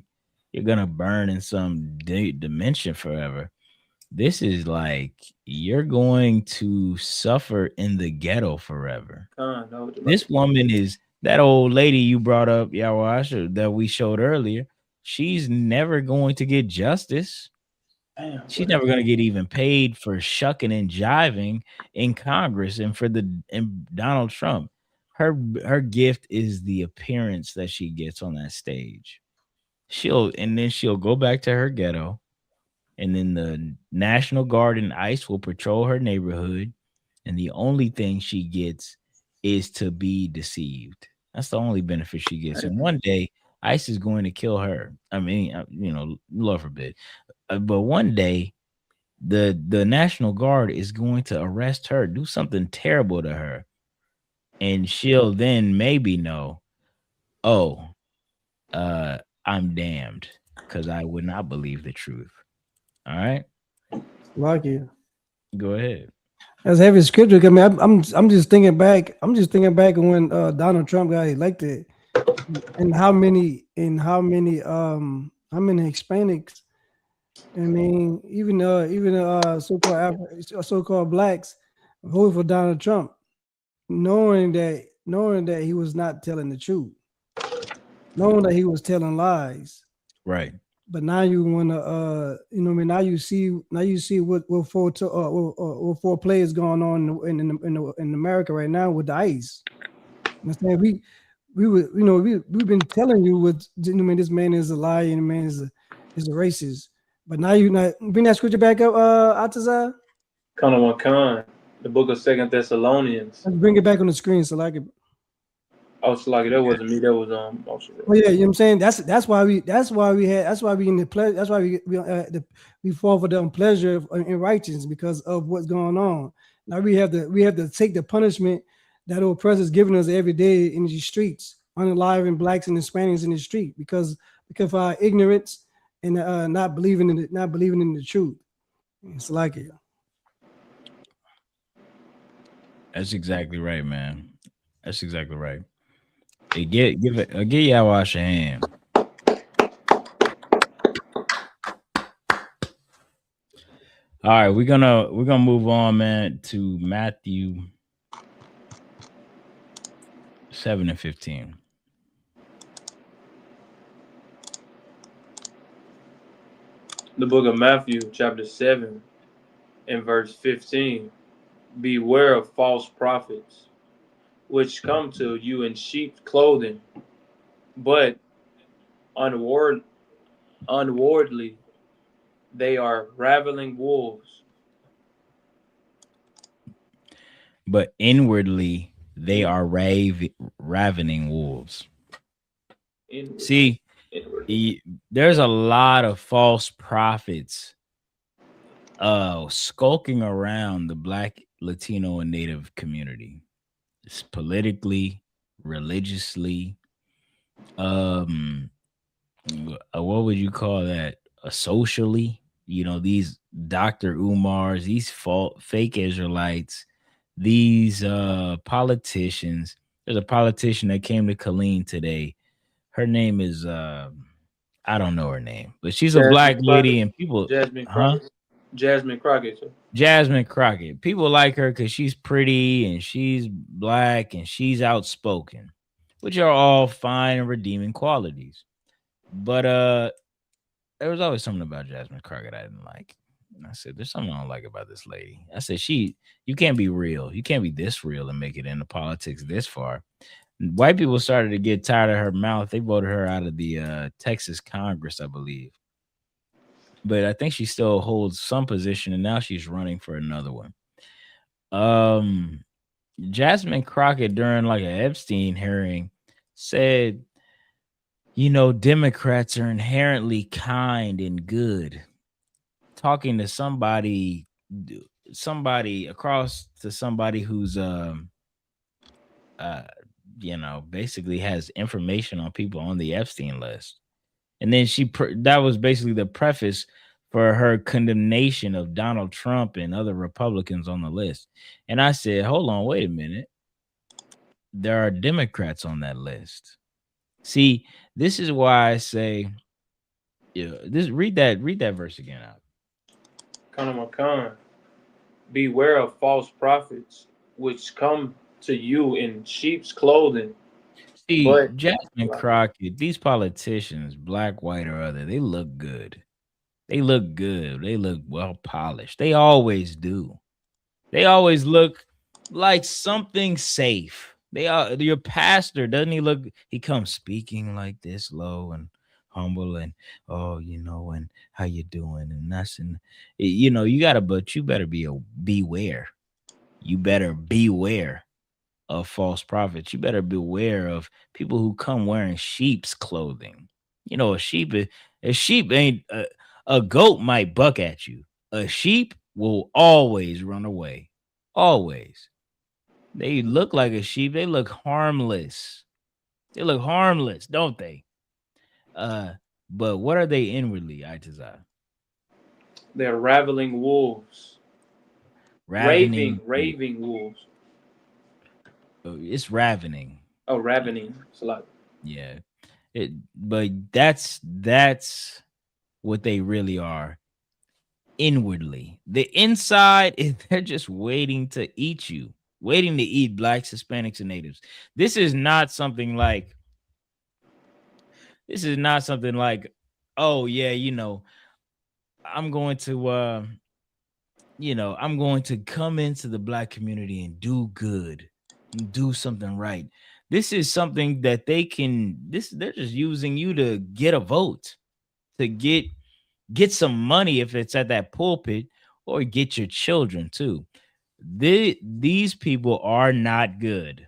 you're gonna burn in some dimension forever. This is like you're going to suffer in the ghetto forever. This woman is that old lady you brought up, Yawasha, that we showed earlier. She's never going to get justice. She's never going to get even paid for shucking and jiving in Congress and and Donald Trump. Her gift is the appearance that she gets on that stage. She'll go back to her ghetto, and then the National Guard and ICE will patrol her neighborhood, and the only thing she gets is to be deceived. That's the only benefit she gets. And one day, ICE is going to kill her. I mean, Lord forbid. But one day, the National Guard is going to arrest her, do something terrible to her, and she'll then maybe know, oh, I'm damned because I would not believe the truth. All right, Like you. go ahead. That's heavy scripture. I mean, I'm just thinking back. I'm just thinking back when Donald Trump got elected, and how many Hispanics. I mean, even so-called blacks voted for Donald Trump, knowing that he was not telling the truth, knowing that he was telling lies. Right. But now you want to, I mean, now you see what four players going on in America right now with the ICE. Understand? We've been telling you what, I mean, this man is a liar and the man is a racist. But now you not bring that scripture back up, Atazar. Khan, the book of Second Thessalonians. Let's bring it back on the screen so I can. Oh, so like that wasn't me. That was Oh yeah, you know what I'm saying. That's why we in the pleasure. That's why we fall for the pleasure and righteousness because of what's going on. Now we have to take the punishment that our oppressors giving us every day in the streets, unaliving blacks and Hispanics in the street because of our ignorance and not believing in the truth. It's like it. That's exactly right, man. That's exactly right. Hey, give Yawash a hand. All right, we're gonna move on, man, to Matthew 7 and 15. The book of Matthew, chapter 7, and verse 15. Beware of false prophets, which come to you in sheep's clothing, but unwardly they are ravening wolves. but inwardly they are ravening wolves. Inwardly. See, there's a lot of false prophets skulking around the Black, Latino, and Native community. It's politically, religiously, um what would you call that? Socially, these Dr. Umars, these fake Israelites, these politicians. There's a politician that came to Colleen today. Her name is I don't know her name, but she's a black lady, and people, Jasmine huh? Crockett. Jasmine Crockett. Sir. Jasmine Crockett. People like her because she's pretty and she's black and she's outspoken, which are all fine and redeeming qualities. But there was always something about Jasmine Crockett I didn't like. And I said, there's something I don't like about this lady. I said, you can't be real. You can't be this real and make it into politics this far. White people started to get tired of her mouth. They voted her out of the Texas Congress, I believe. But I think she still holds some position, and now she's running for another one. Jasmine Crockett, during like an Epstein hearing, said, Democrats are inherently kind and good. Talking to somebody across to somebody who's basically has information on people on the Epstein list. And then that was basically the preface for her condemnation of Donald Trump and other Republicans on the list. And I said, hold on, wait a minute. There are Democrats on that list. See, this is why I say, read that verse again out. Khan, beware of false prophets, which come to you in sheep's clothing. See, Jasmine Crockett, these politicians, black, white, or other, they look good. They look good. They look well polished. They always do. They always look like something safe. Your pastor, doesn't he look? He comes speaking like this, low and humble, and and how you doing, and that's but you better beware. You better beware of false prophets. You better beware of people who come wearing sheep's clothing. A sheep ain't a goat might buck at you. A sheep will always run away. Always. They look like a sheep. They look harmless. They look harmless, don't they? But what are they inwardly, Itazai? They're raveling wolves. Raving wolves. It's ravening. Oh, ravening. It's a lot. Yeah. But that's what they really are inwardly. The inside is they're just waiting to eat you, waiting to eat blacks, Hispanics, and natives. This is not something like, oh yeah, I'm going to come into the black community and do good and do something right. This is something that they're just using you to get a vote, to get some money if it's at that pulpit, or get your children too. These people are not good.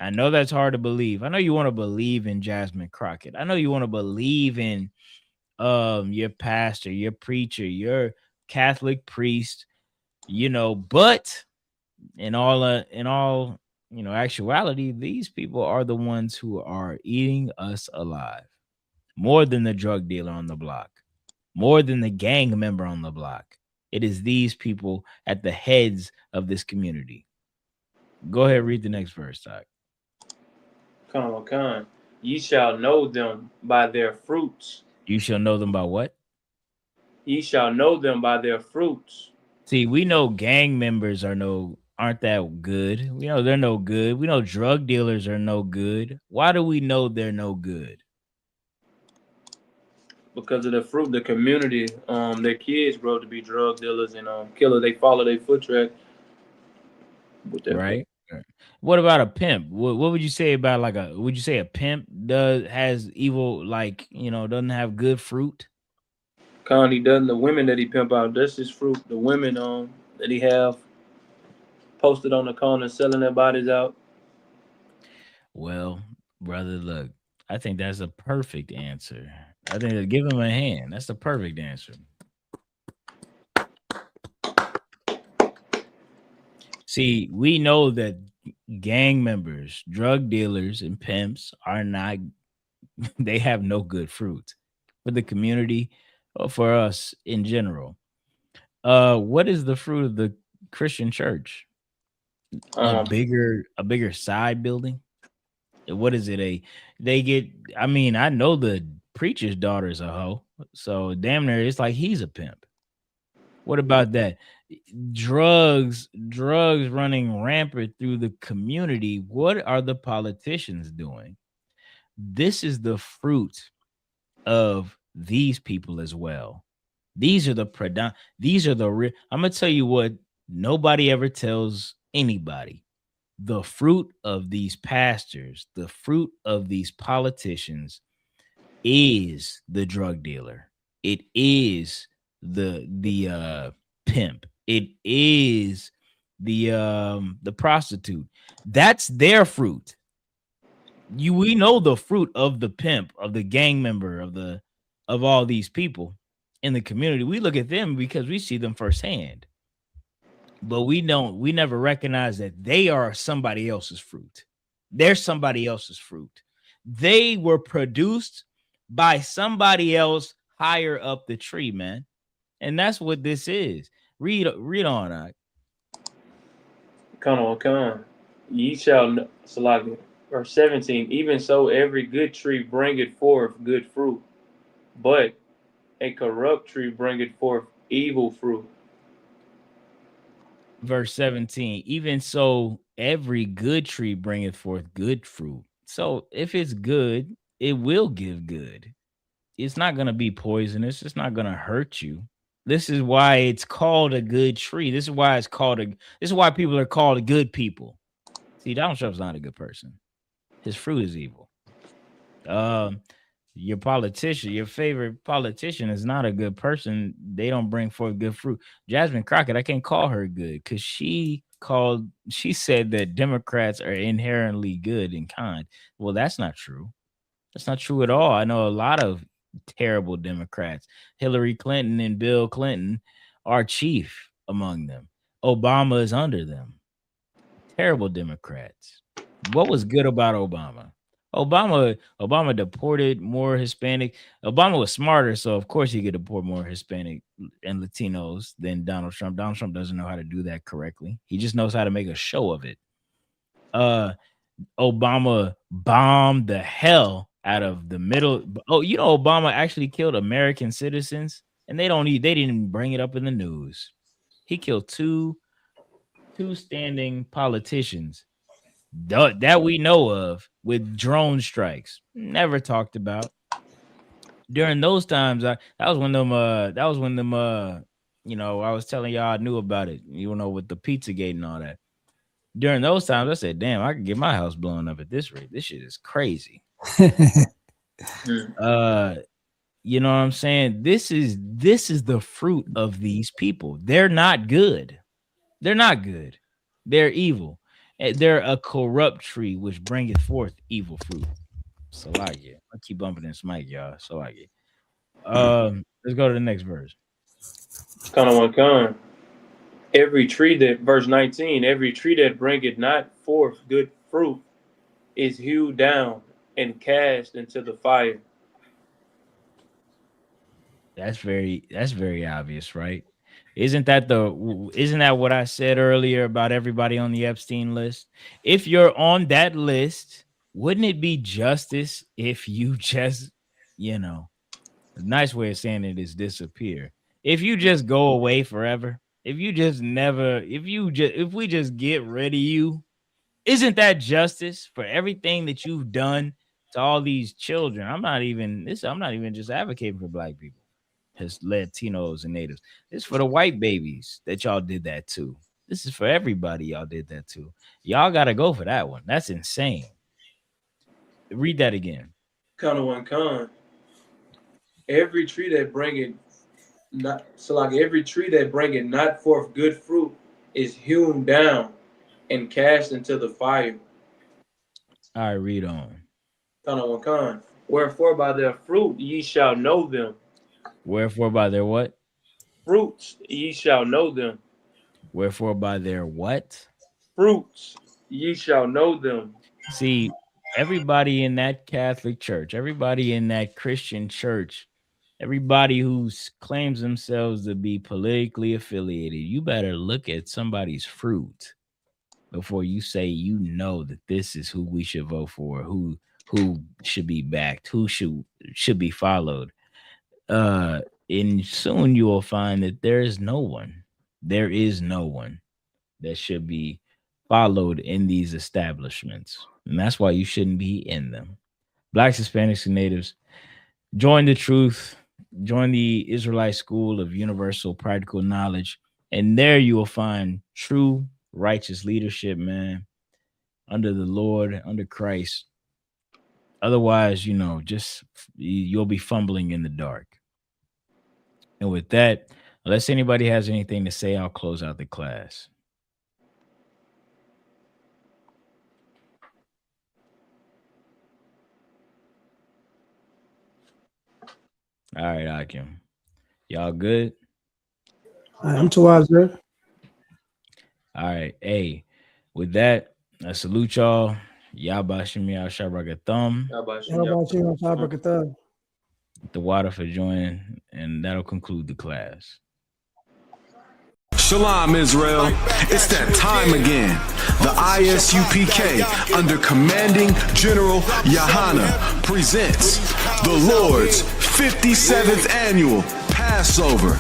I know that's hard to believe. I know you want to believe in Jasmine Crockett. I know you want to believe in your pastor, your preacher, your Catholic priest, but in all actuality, these people are the ones who are eating us alive, more than the drug dealer on the block, more than the gang member on the block. It is these people at the heads of this community. Go ahead, read the next verse, Doc. Khan, ye shall know them by their fruits. You shall know them by what? Ye shall know them by their fruits. See, we know gang members aren't that good. We know they're no good. We know drug dealers are no good. Why do we know they're no good? Because of the fruit, the community, their kids grow to be drug dealers and killers. They follow their foot track. Right. What about a pimp? What would you say about would you say a pimp has evil, doesn't have good fruit? He doesn't. The women that he pimp out, that's his fruit. The women that he have posted on the corner selling their bodies out. Well, brother, look, I think that's a perfect answer. I think that give him a hand. That's the perfect answer. See, we know that gang members, drug dealers, and pimps are not, they have no good fruit for the community or for us in general. What is the fruit of the Christian church? Um, A bigger side building? What is it? They get, I mean, I know the preacher's daughter's a hoe, so damn near it's like he's a pimp. What about that? Drugs running rampant through the community. What are the politicians doing? This is the fruit of these people as well. These are the these are the real. I'm gonna tell you what nobody ever tells anybody. The fruit of these pastors, the fruit of these politicians is the drug dealer. It is the pimp. It is the prostitute. That's their fruit. We know the fruit of the pimp, of the gang member, of all these people in the community. We look at them because we see them firsthand. But we never recognize that they are somebody else's fruit. They're somebody else's fruit. They were produced by somebody else higher up the tree, man. And that's what this is. Read on. Come on. Ye shall know, Salaki, verse 17. Even so, every good tree bringeth forth good fruit, but a corrupt tree bringeth forth evil fruit. Verse 17. Even so, every good tree bringeth forth good fruit. So if it's good, it will give good. It's not going to be poisonous. It's not going to hurt you. This is why it's called a good tree. This is why people are called good people. See, Donald Trump's not a good person. His fruit is evil. Your politician, your favorite politician is not a good person. They don't bring forth good fruit. Jasmine Crockett, I can't call her good because she said that Democrats are inherently good and kind. Well, that's not true. That's not true at all. I know a lot of terrible Democrats. Hillary Clinton and Bill Clinton are chief among them. Obama is under them. Terrible Democrats. What was good about Obama? Obama deported more Hispanic. Obama was smarter, so of course he could deport more Hispanic and Latinos than Donald Trump. Donald Trump doesn't know how to do that correctly. He just knows how to make a show of it. Obama bombed the hell out of the middle. Oh, you know, Obama actually killed American citizens, and they didn't bring it up in the news. He killed two standing politicians that we know of with drone strikes. Never talked about. During those times, that was when them you know, I was telling y'all I knew about it, you know, with the Pizzagate and all that. During those times, I said, damn, I could get my house blown up at this rate. This shit is crazy. You know what I'm saying? This is the fruit of these people. They're not good. They're not good. They're evil. They're a corrupt tree which bringeth forth evil fruit. So I get. I keep bumping this mic, y'all. So I get. Let's go to the next verse. Con. Every tree that, verse 19, every tree that bringeth not forth good fruit is hewed down and cast into the fire. That's very obvious, right? Isn't that what I said earlier about everybody on the Epstein list? If you're on that list, wouldn't it be justice if you just, you know, a nice way of saying it is disappear. If you just go away forever, if we just get rid of you, isn't that justice for everything that you've done to all these children? I'm not even just advocating for black people, as Latinos and natives. This is for the white babies that y'all did that to. This is for everybody y'all did that to. Y'all got to go for that one. That's insane. Read that again. Con. Every tree that bringeth not, so like every tree that bringeth not forth good fruit is hewn down and cast into the fire. All right, read on. Wherefore by their fruit ye shall know them. Wherefore by their what? Fruits ye shall know them. Wherefore by their what? Fruits ye shall know them. See, everybody in that Catholic church, everybody in that Christian church, everybody who claims themselves to be politically affiliated, you better look at somebody's fruit before you say you know that this is who we should vote for, who should be backed, who should be followed. And soon you will find that there is no one that should be followed in these establishments. And that's why you shouldn't be in them. Blacks, Hispanics, and Natives, join the truth, join the Israelite School of Universal Practical Knowledge, and there you will find true righteous leadership, man, under the Lord, under Christ. Otherwise, just you'll be fumbling in the dark. And with that, unless anybody has anything to say, I'll close out the class. All right, Akim. Y'all good? I'm too wise, sir. All right. Hey, with that, I salute y'all. Yabashim Yashabragathum. The water for joining, and that'll conclude the class. Shalom, Israel. It's that time again. The ISUPK, under Commanding General Yahana, presents the Lord's 57th Annual Passover.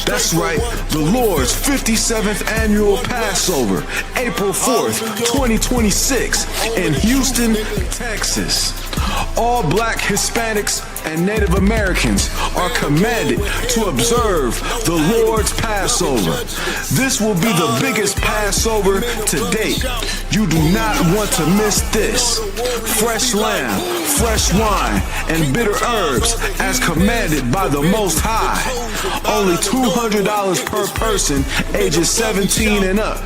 That's right, the Lord's 57th Annual Passover, April 4th, 2026, in Houston, Texas. All Black, Hispanics, and Native Americans are commanded to observe the Lord's Passover. This will be the biggest Passover to date. You do not want to miss this. Fresh lamb, fresh wine, and bitter herbs as commanded by the Most High. Only $200 per person, ages 17 and up.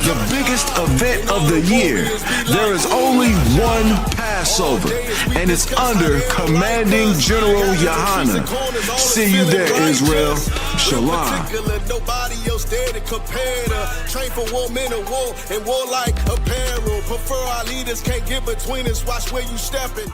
The biggest event of the year. There is only one Passover, and it's under Commanding General Yahana. See you there, Israel. Shalom. Nobody else there to compare to. Train for war, men of war, and warlike apparel. Prefer our leaders, can't get between us. Watch where you stepping.